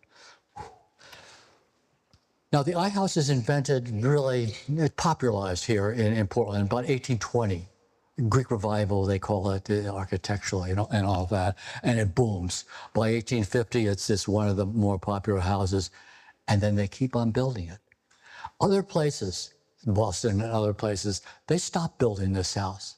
Now, the I house is invented, really popularized here in Portland about 1820. Greek revival, they call it, architecturally and all that, and it booms. By 1850, it's just one of the more popular houses, and then they keep on building it. Other places, Boston and other places, they stop building this house,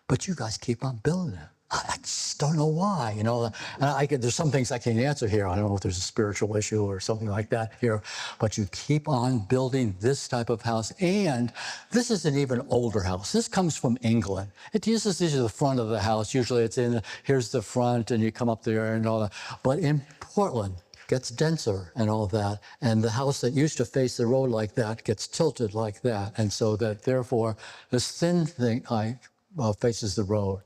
but you guys keep on building it. I just don't know why, you know. And there's some things I can't answer here. I don't know if there's a spiritual issue or something like that here, but you keep on building this type of house. And this is an even older house. This comes from England. This is the front of the house. Usually it's here's the front, and you come up there and all that. But in Portland, it gets denser and all that. And the house that used to face the road like that gets tilted like that. And so that, therefore, this thin thing faces the road.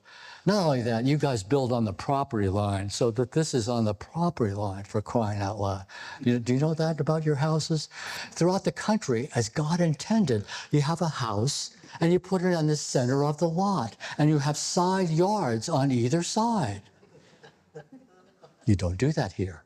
Not only that, you guys build on the property line, so that this is on the property line, for crying out loud. Do you know that about your houses? Throughout the country, as God intended, you have a house and you put it on the center of the lot, and you have side yards on either side. You don't do that here.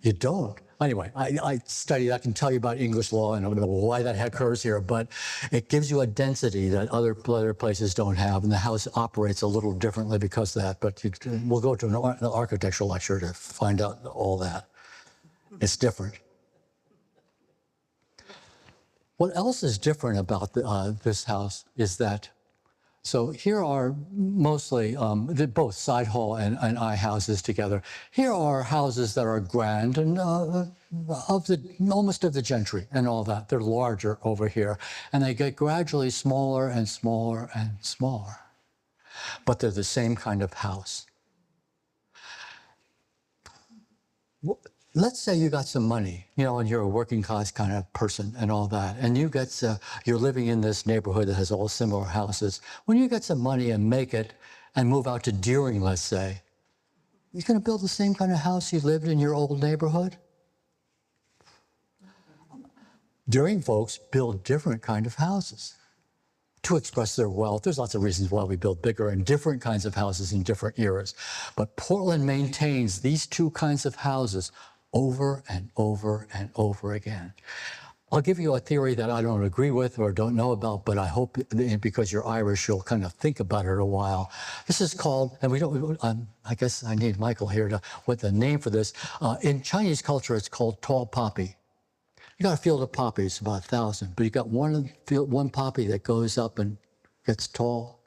You don't. Anyway, I studied, I can tell you about English law and why that occurs here, but it gives you a density that other places don't have, and the house operates a little differently because of that, but we'll go to an architectural lecture to find out all that. It's different. What else is different about this house is that, so here are mostly both side hall and I houses together. Here are houses that are grand and almost of the gentry and all that. They're larger over here, and they get gradually smaller and smaller and smaller. But they're the same kind of house. Let's say you got some money, you know, and you're a working class kind of person and all that, and you're living in this neighborhood that has all similar houses. When you get some money and make it and move out to Deering, let's say, you're going to build the same kind of house you lived in your old neighborhood? Deering folks build different kind of houses to express their wealth. There's lots of reasons why we build bigger and different kinds of houses in different eras. But Portland maintains these 2 kinds of houses over and over and over again. I'll give you a theory that I don't agree with or don't know about, but I hope, because you're Irish, you'll kind of think about it a while. This is called, and I guess I need Michael here with the name for this. In Chinese culture, it's called tall poppy. You got a field of poppies, about 1,000, but you got one poppy that goes up and gets tall.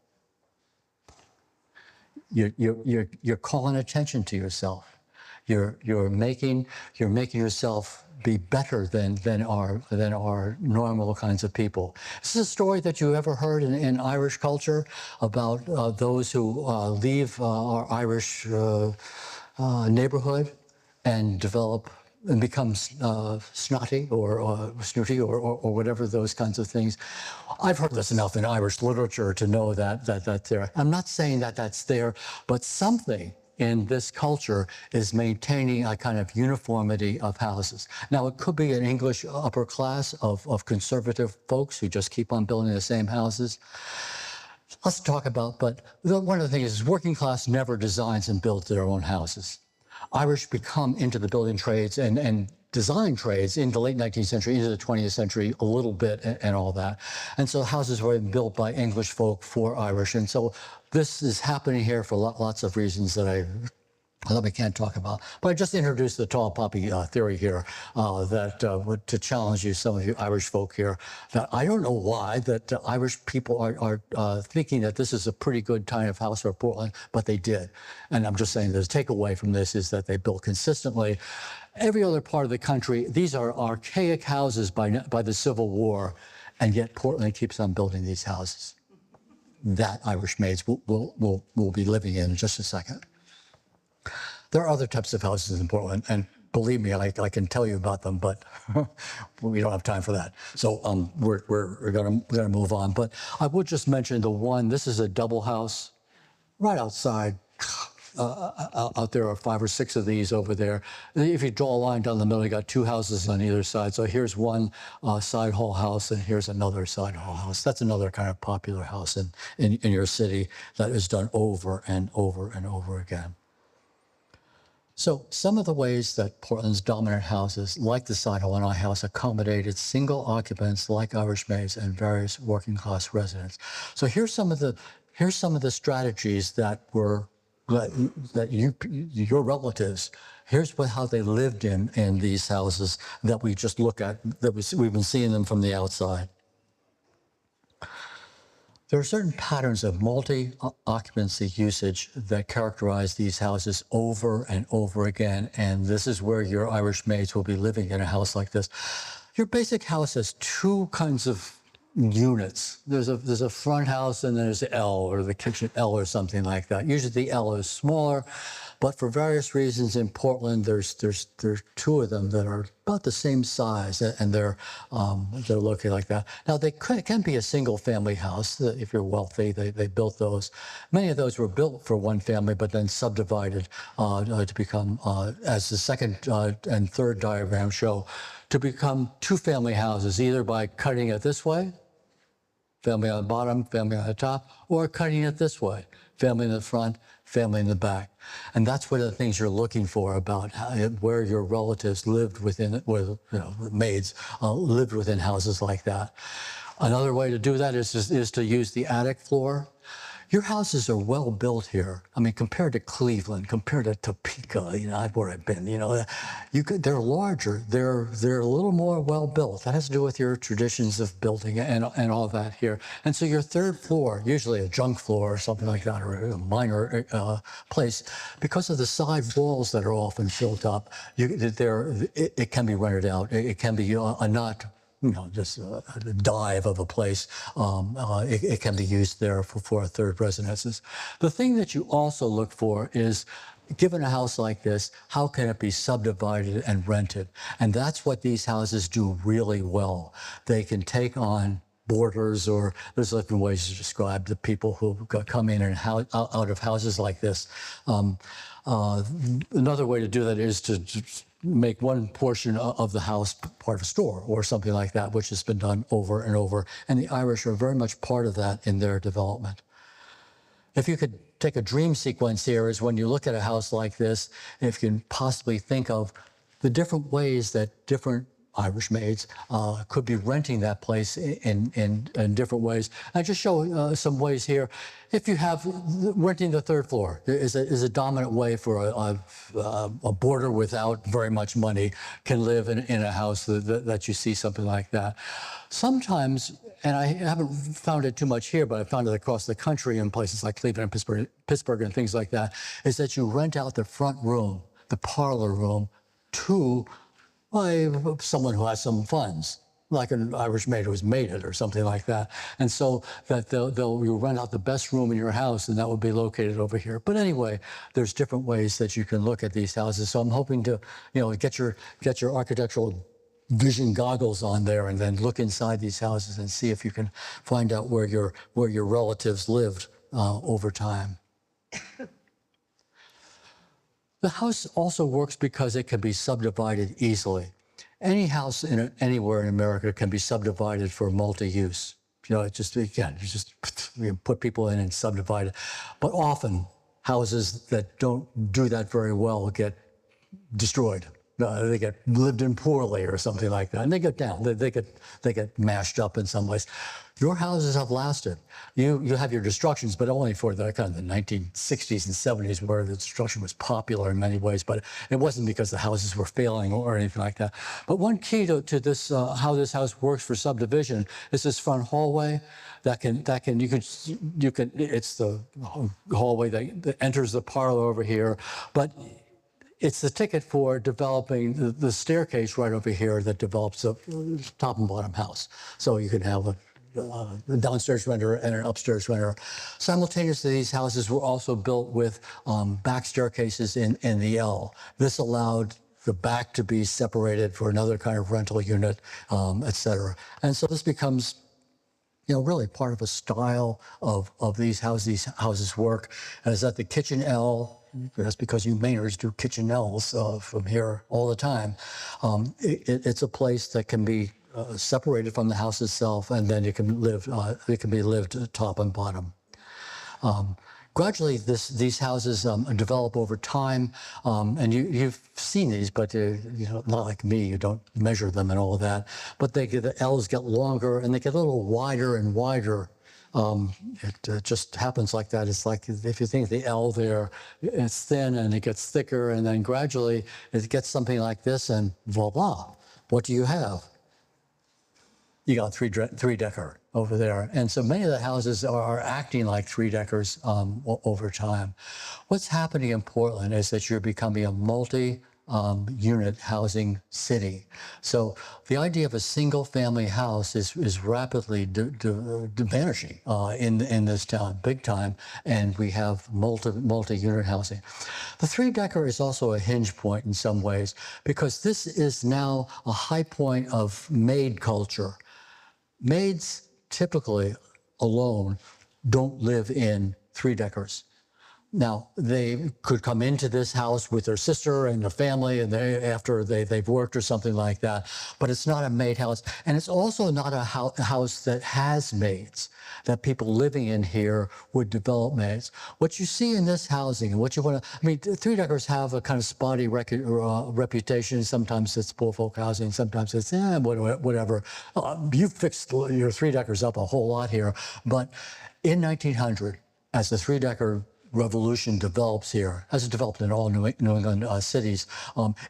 You're calling attention to yourself. You're making yourself be better than our normal kinds of people. This is a story that you ever heard in Irish culture about those who leave our Irish neighborhood and develop and become snotty or snooty or whatever those kinds of things. I've heard this enough in Irish literature to know that there. I'm not saying that that's there, but something in this culture is maintaining a kind of uniformity of houses. Now, it could be an English upper class of conservative folks who just keep on building the same houses. Let's talk about, but one of the things is working class never designs and builds their own houses. Irish become into the building trades and design trades in the late 19th century, into the 20th century, a little bit and all that. And so houses were built by English folk for Irish. And so this is happening here for lots of reasons that I can't talk about. But I just introduced the tall poppy theory here to challenge you, some of you Irish folk here, that I don't know why that Irish people are thinking that this is a pretty good kind of house for Portland, but they did. And I'm just saying the takeaway from this is that they built consistently. Every other part of the country, these are archaic houses by the Civil War, and yet Portland keeps on building these houses. That Irish Maids will be living in just a second. There are other types of houses in Portland, and believe me, I can tell you about them, but we don't have time for that. So we're gonna move on. But I would just mention the one. This is a double house, right outside. Out there are 5 or 6 of these over there. If you draw a line down the middle, you got 2 houses on either side. So here's one side hall house, and here's another side hall house. That's another kind of popular house in your city that is done over and over and over again. So some of the ways that Portland's dominant houses, like the side hall and I house, accommodated single occupants like Irish Maids and various working class residents. So here's some of the strategies that were that your relatives, here's how they lived in these houses that we just look at, we've been seeing them from the outside. There are certain patterns of multi-occupancy usage that characterize these houses over and over again, and this is where your Irish Maids will be living in a house like this. Your basic house has 2 kinds of units. There's a front house, and there's the L, or the kitchen L, or something like that. Usually the L is smaller, but for various reasons in Portland, there's 2 of them that are about the same size, and they're located like that. Now they can be a single family house if you're wealthy. They built those. Many of those were built for one family, but then subdivided to become, as the second and third diagram show, to become 2 family houses, either by cutting it this way, family on the bottom, family on the top, or cutting it this way, family in the front, family in the back. And that's one of the things you're looking for about where your relatives lived within, where maids lived within houses like that. Another way to do that is to use the attic floor. Your houses are well built here. I mean, compared to Cleveland, compared to Topeka, where I've been, they're larger. They're a little more well built. That has to do with your traditions of building and all that here. And so your 3rd floor, usually a junk floor or something like that, or a minor place, because of the side walls that are often filled up, it can be rented out. It can be not just a dive of a place. It can be used there for 3rd residences. The thing that you also look for is, given a house like this, how can it be subdivided and rented? And that's what these houses do really well. They can take on boarders, or there's different ways to describe the people who come in and out of houses like this. Another way to do that is to make one portion of the house part of a store or something like that, which has been done over and over. And the Irish are very much part of that in their development. If you could take a dream sequence here, is when you look at a house like this, if you can possibly think of the different ways that different Irish Maids could be renting that place in different ways. I just show some ways here. If you have renting the 3rd floor is a dominant way for a boarder without very much money can live in a house that you see something like that. Sometimes, and I haven't found it too much here, but I found it across the country in places like Cleveland and Pittsburgh and things like that, is that you rent out the front room, the parlor room, to someone who has some funds, like an Irish maid who's made it or something like that. And so that you'll rent out the best room in your house, and that will be located over here. But anyway, there's different ways that you can look at these houses. So I'm hoping to, get your architectural vision goggles on there and then look inside these houses and see if you can find out where your relatives lived over time. The house also works because it can be subdivided easily. Any house anywhere in America can be subdivided for multi-use. It just, again, you put people in and subdivide it. But often, houses that don't do that very well get destroyed. They get lived in poorly or something like that, and they get down. They get mashed up in some ways. Your houses have lasted. You have your destructions, but only for the kind of the 1960s and 70s, where the destruction was popular in many ways. But it wasn't because the houses were failing or anything like that. But one key to this, how this house works for subdivision, is this front hallway. It's the hallway that enters the parlor over here, but it's the ticket for developing the staircase right over here that develops a top and bottom house. So you can have a downstairs renter and an upstairs renter. Simultaneously, these houses were also built with back staircases in the L. This allowed the back to be separated for another kind of rental unit, et cetera. And so this becomes really part of a style of these houses work. And is that the kitchen L? That's because you Mainers do kitchen L's from here all the time. It's a place that can be separated from the house itself, and then it can be lived top and bottom. Gradually, these houses develop over time, and you've seen these, but not like me, you don't measure them and all of that. But the L's get longer, and they get a little wider and wider. It just happens like that. It's like if you think of the L there, it's thin and it gets thicker, and then gradually it gets something like this, and voila, what do you have? You got three-decker over there. And so many of the houses are acting like three-deckers over time. What's happening in Portland is that you're becoming a multi-unit housing city. So the idea of a single-family house is rapidly vanishing in this town, big time, and we have multi-unit housing. The three-decker is also a hinge point in some ways, because this is now a high point of maid culture. Maids typically alone don't live in three-deckers. Now, they could come into this house with their sister and their family, and after they've worked or something like that, but it's not a maid house. And it's also not a house that has maids, that people living in here would develop maids. What you see in this housing, and what you want to, three-deckers have a kind of spotty reputation. Sometimes it's poor folk housing, sometimes it's whatever. You fixed your three-deckers up a whole lot here. But in 1900, as the three-decker revolution develops here, as it developed in all New England cities,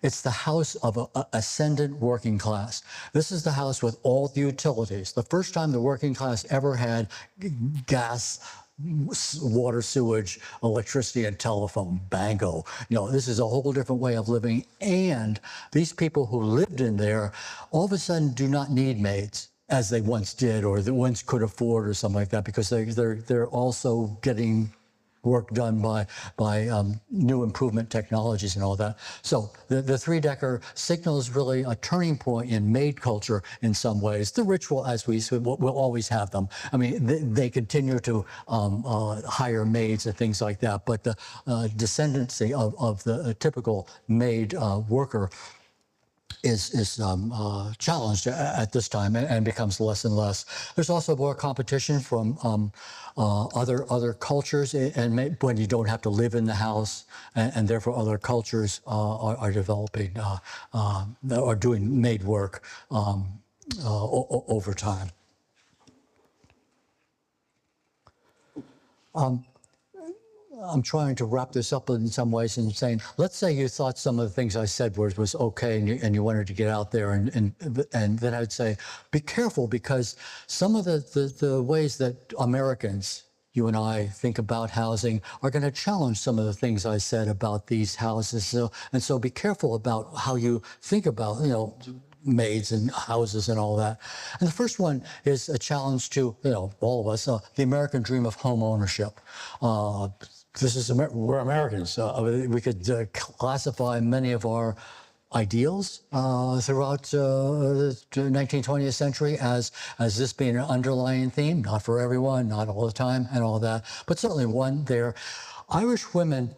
it's the house of an ascendant working class. This is the house with all the utilities. The first time the working class ever had gas, water, sewage, electricity, and telephone. Bango. This is a whole different way of living. And these people who lived in there all of a sudden do not need maids, as they once did, or they once could afford, or something like that, because they're also getting work done by new improvement technologies and all that. So the three-decker signals really a turning point in maid culture in some ways. The ritual, as we'll always have them. They continue to hire maids and things like that, but the descendancy of the typical maid worker is challenged at this time and becomes less and less. There's also more competition from other cultures, and when you don't have to live in the house, and therefore other cultures are developing, are doing maid work over time. I'm trying to wrap this up in some ways and saying, let's say you thought some of the things I said was okay, and you wanted to get out there, and then I'd say, be careful, because some of the ways that Americans, you and I, think about housing are going to challenge some of the things I said about these houses. So be careful about how you think about, maids and houses and all that. And the first one is a challenge to, all of us, the American dream of home ownership. We're Americans. We could classify many of our ideals throughout the 19th, 20th century as this being an underlying theme, not for everyone, not all the time, and all that, but certainly one there. Irish women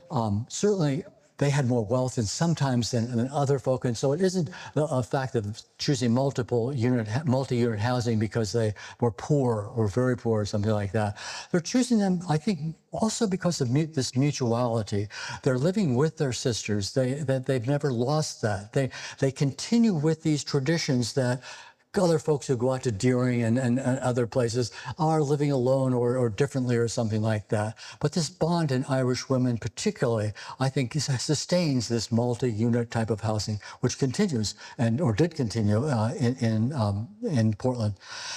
certainly they had more wealth and sometimes than other folk. And so it isn't a fact of choosing multi-unit housing because they were poor or very poor or something like that. They're choosing them, I think, also because of this mutuality. They're living with their sisters. They've never lost that. They continue with these traditions that other folks who go out to Deering and other places are living alone or differently or something like that. But this bond in Irish women particularly, I think, sustains this multi-unit type of housing, which continues or did continue in Portland.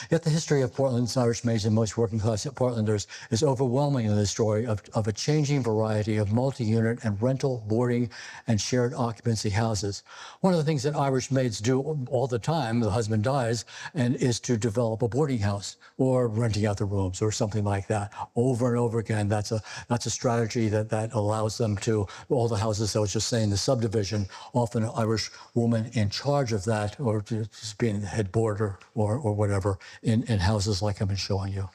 Yet the history of Portland's Irish maids and most working class Portlanders is overwhelming in the story of a changing variety of multi-unit and rental, boarding, and shared occupancy houses. One of the things that Irish maids do all the time, the husband dies, and is to develop a boarding house or renting out the rooms or something like that over and over again. That's a strategy that allows them to, all the houses I was just saying, the subdivision, often an Irish woman in charge of that or just being the head boarder or whatever in houses like I've been showing you.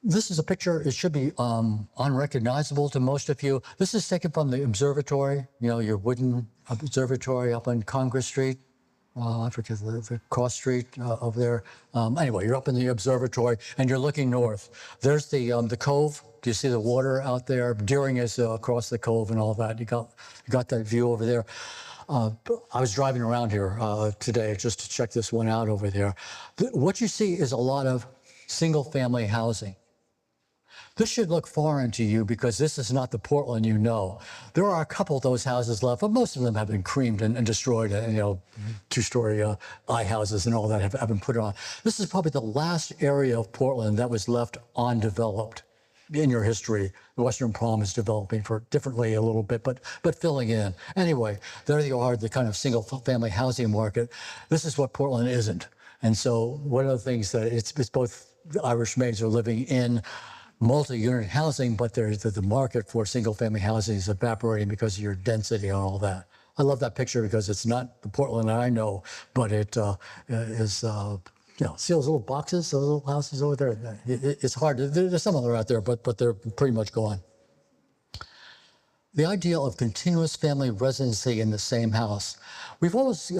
This is a picture, it should be unrecognizable to most of you. This is taken from the observatory, your wooden observatory up on Congress Street. I forget the cross street over there. Anyway, you're up in the observatory and you're looking north. There's the cove. Do you see the water out there? Deering is across the cove and all that. You got that view over there. I was driving around here today just to check this one out over there. What you see is a lot of single-family housing. This should look foreign to you because this is not the Portland you know. There are a couple of those houses left, but most of them have been creamed and destroyed, and two-story I houses and all that have been put on. This is probably the last area of Portland that was left undeveloped in your history. The Western Prom is developing differently a little bit, but filling in. Anyway, there you are, the kind of single-family housing market. This is what Portland isn't. And so one of the things that it's both the Irish maids are living in multi-unit housing, but the market for single-family housing is evaporating because of your density and all that. I love that picture because it's not the Portland that I know, but it is, see those little boxes, those little houses over there? It's hard. There's some of them out there, but they're pretty much gone. The ideal of continuous family residency in the same house. We've always,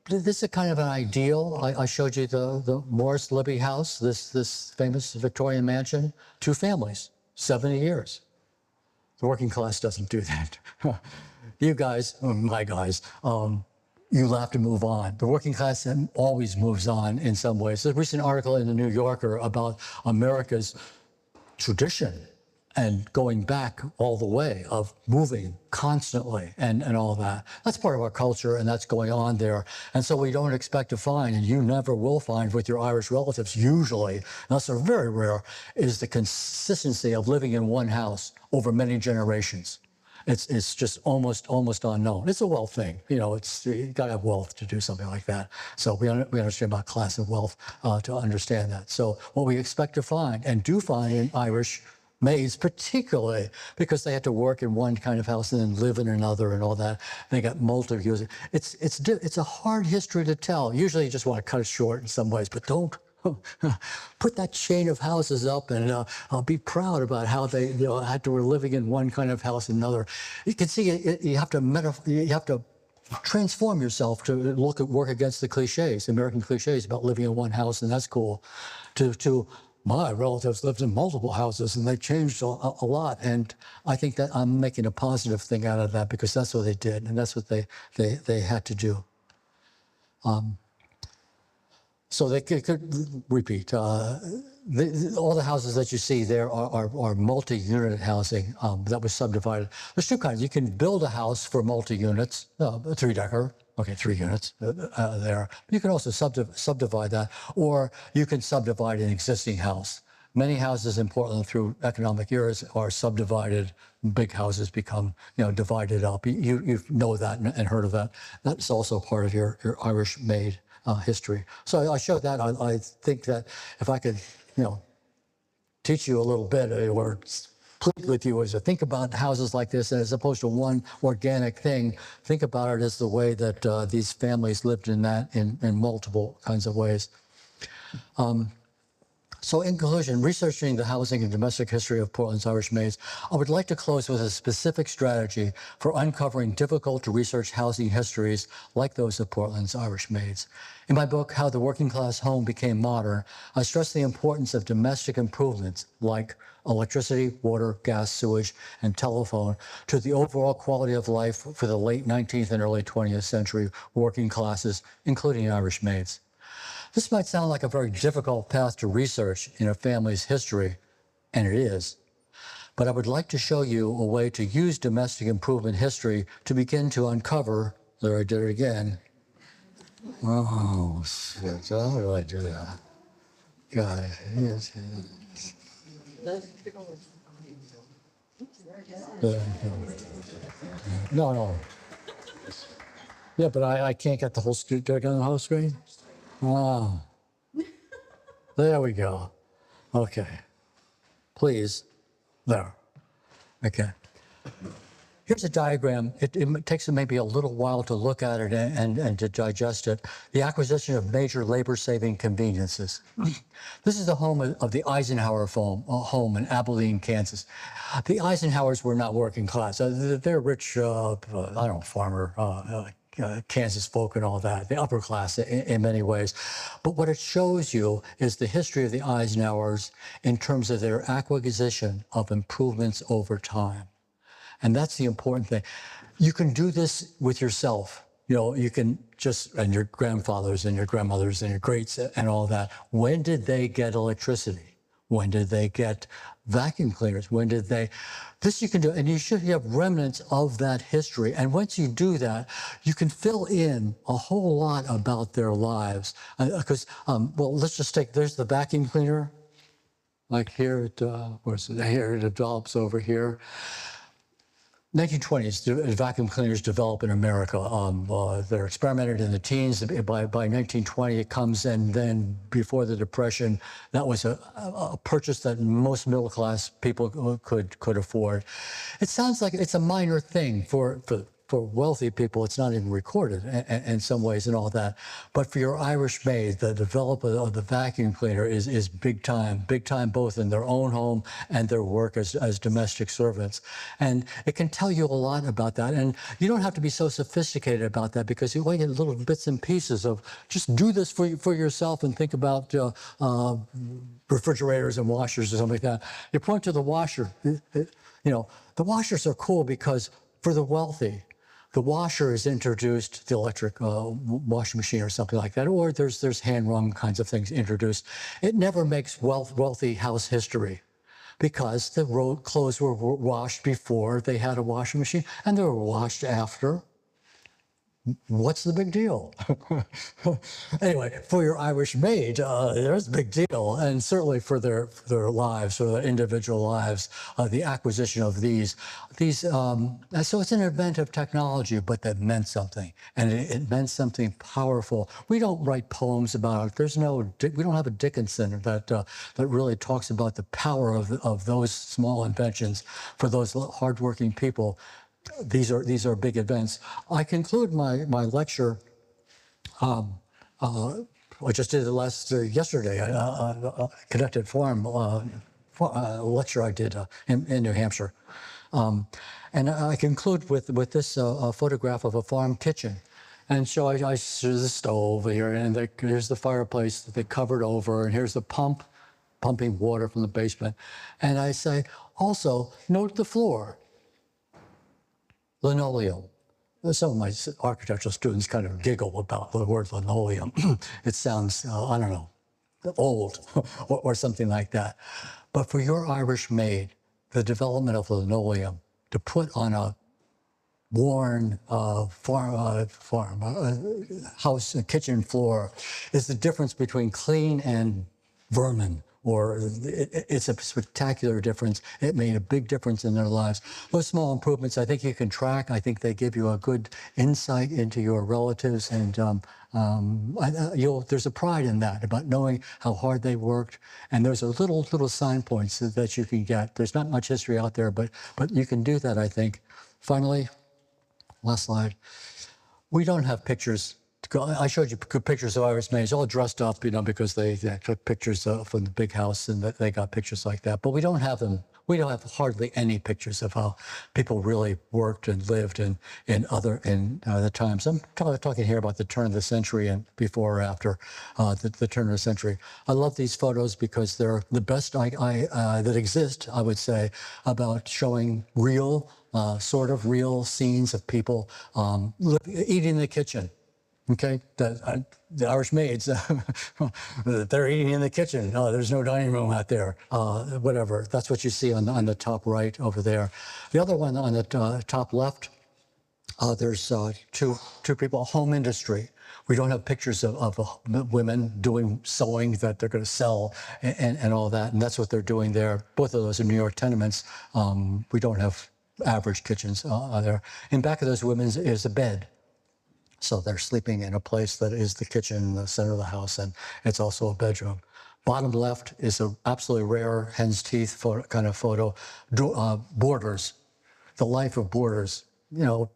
this is kind of an ideal. I showed you the Morris Libby house, this famous Victorian mansion, 2 families, 70 years. The working class doesn't do that. You guys, my guys, you have to move on. The working class always moves on in some ways. There's a recent article in the New Yorker about America's tradition and going back all the way of moving constantly and all that. That's part of our culture and that's going on there. And so we don't expect to find, and you never will find with your Irish relatives usually, unless they're very rare, is the consistency of living in one house over many generations. It's just almost unknown. It's a wealth thing. You gotta have wealth to do something like that. So we understand about class and wealth to understand that. So what we expect to find and do find in Irish maids, particularly because they had to work in one kind of house and then live in another and all that. They got multiple. It's a hard history to tell. Usually you just want to cut it short in some ways, but don't. Put that chain of houses up and be proud about how they were living in one kind of house and another. You can see you have to transform yourself to work against the cliches, American cliches about living in one house, and that's cool. To my relatives lived in multiple houses and they changed a lot. And I think that I'm making a positive thing out of that because that's what they did and that's what they had to do. So they could repeat. All the houses that you see there are multi-unit housing that was subdivided. There's 2 kinds. You can build a house for multi-units, a 3-decker. Okay, 3 units there. You can also subdivide that, or you can subdivide an existing house. Many houses in Portland through economic years are subdivided. Big houses become, divided up. You know that and heard of that. That's also part of your Irish maid history. So I showed that. I think that if I could, teach you a little bit or plead with you is to think about houses like this, and as opposed to one organic thing, think about it as the way that these families lived in multiple kinds of ways. So in conclusion, researching the housing and domestic history of Portland's Irish Maids, I would like to close with a specific strategy for uncovering difficult to research housing histories like those of Portland's Irish Maids. In my book, How the Working Class Home Became Modern, I stress the importance of domestic improvements like electricity, water, gas, sewage, and telephone to the overall quality of life for the late 19th and early 20th century working classes, including Irish Maids. This might sound like a very difficult path to research in a family's history, and it is. But I would like to show you a way to use domestic improvement history to begin to uncover, there I did it again. Oh, shit, how do I do that? God, yes. No. Yeah, but I can't get the whole screen. Do I get on the whole screen? Ah, there we go. Okay. Please. There. Okay. Here's a diagram. It takes maybe a little while to look at it and to digest it. The acquisition of major labor-saving conveniences. This is the home of the Eisenhower home in Abilene, Kansas. The Eisenhowers were not working class. They're rich, farmer, Kansas folk and all that, the upper class in many ways. But what it shows you is the history of the Eisenhowers in terms of their acquisition of improvements over time. And that's the important thing. You can do this with yourself. You can and your grandfathers and your grandmothers and your greats and all that. When did they get electricity? When did they get vacuum cleaners? This you can do, and you should have remnants of that history. And once you do that, you can fill in a whole lot about their lives. Let's just there's the vacuum cleaner. Like here, here it develops over here. 1920s, vacuum cleaners develop in America. They're experimented in the teens. By 1920, it comes, and then before the Depression, that was a purchase that most middle-class people could afford. It sounds like it's a minor thing for wealthy people. It's not even recorded in some ways and all that. But for your Irish maid, the developer of the vacuum cleaner is big time both in their own home and their work as domestic servants. And it can tell you a lot about that. And you don't have to be so sophisticated about that, because you only get little bits and pieces of just do this for yourself and think about refrigerators and washers or something like that. You point to the washer. The washers are cool because for the wealthy, the washer is introduced, the electric washing machine or something like that, or there's hand-wrung kinds of things introduced. It never makes wealthy house history, because the clothes were washed before they had a washing machine, and they were washed after. What's the big deal? Anyway, for your Irish maid, there's a big deal, and certainly for their lives, for their individual lives, the acquisition of these. So it's an event of technology, but that meant something, and it meant something powerful. We don't write poems about it. We don't have a Dickinson that really talks about the power of those small inventions for those hardworking people. These are big events. I conclude my lecture. I just did it yesterday. A connected farm lecture I did in New Hampshire, and I conclude with this photograph of a farm kitchen. And so there's the stove here, and here's the fireplace that they covered over, and here's the pump pumping water from the basement. And I say, also note the floor. Linoleum. Some of my architectural students kind of giggle about the word linoleum. It sounds, old or something like that. But for your Irish maid, the development of linoleum to put on a worn house kitchen floor is the difference between clean and vermin. Or it's a spectacular difference. It made a big difference in their lives. Those small improvements, I think you can track. I think they give you a good insight into your relatives, and there's a pride in that, about knowing how hard they worked. And there's a little sign points that you can get. There's not much history out there, but you can do that, I think. Finally, last slide. We don't have pictures I showed you pictures of Irish maids all dressed up, because they took pictures from the big house and they got pictures like that. But we don't have them. We don't have hardly any pictures of how people really worked and lived in the times. I'm talking here about the turn of the century and before or after the turn of the century. I love these photos because they're the best that exist, I would say, about showing real, sort of real scenes of people eating in the kitchen. Okay, the Irish maids, they're eating in the kitchen. No, there's no dining room out there. Whatever. That's what you see on the top right over there. The other one on the top left, there's two people. Home industry. We don't have pictures of women doing sewing that they're going to sell and all that, and that's what they're doing there. Both of those are New York tenements. We don't have average kitchens there. In back of those women is a bed. So they're sleeping in a place that is the kitchen in the center of the house, and it's also a bedroom. Bottom left is an absolutely rare hen's teeth kind of photo. Boarders, the life of boarders.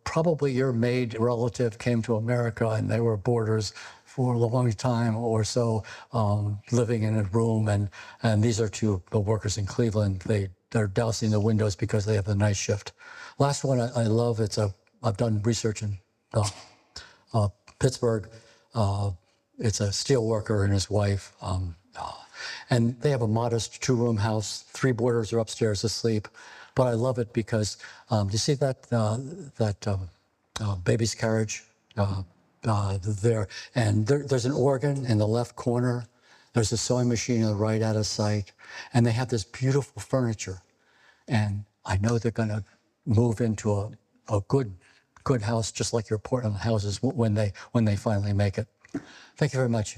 Probably your maid relative came to America and they were boarders for a long time or so, living in a room. And these are two workers in Cleveland. They're dousing the windows because they have the night shift. Last one I love. I've done research in Pittsburgh. It's a steel worker and his wife. And they have a modest 2-room house. 3 boarders are upstairs asleep. But I love it because, you see that baby's carriage there? And there's an organ in the left corner. There's a sewing machine on the right out of sight. And they have this beautiful furniture. And I know they're going to move into a good house, just like your Portland houses when they finally make it. Thank you very much.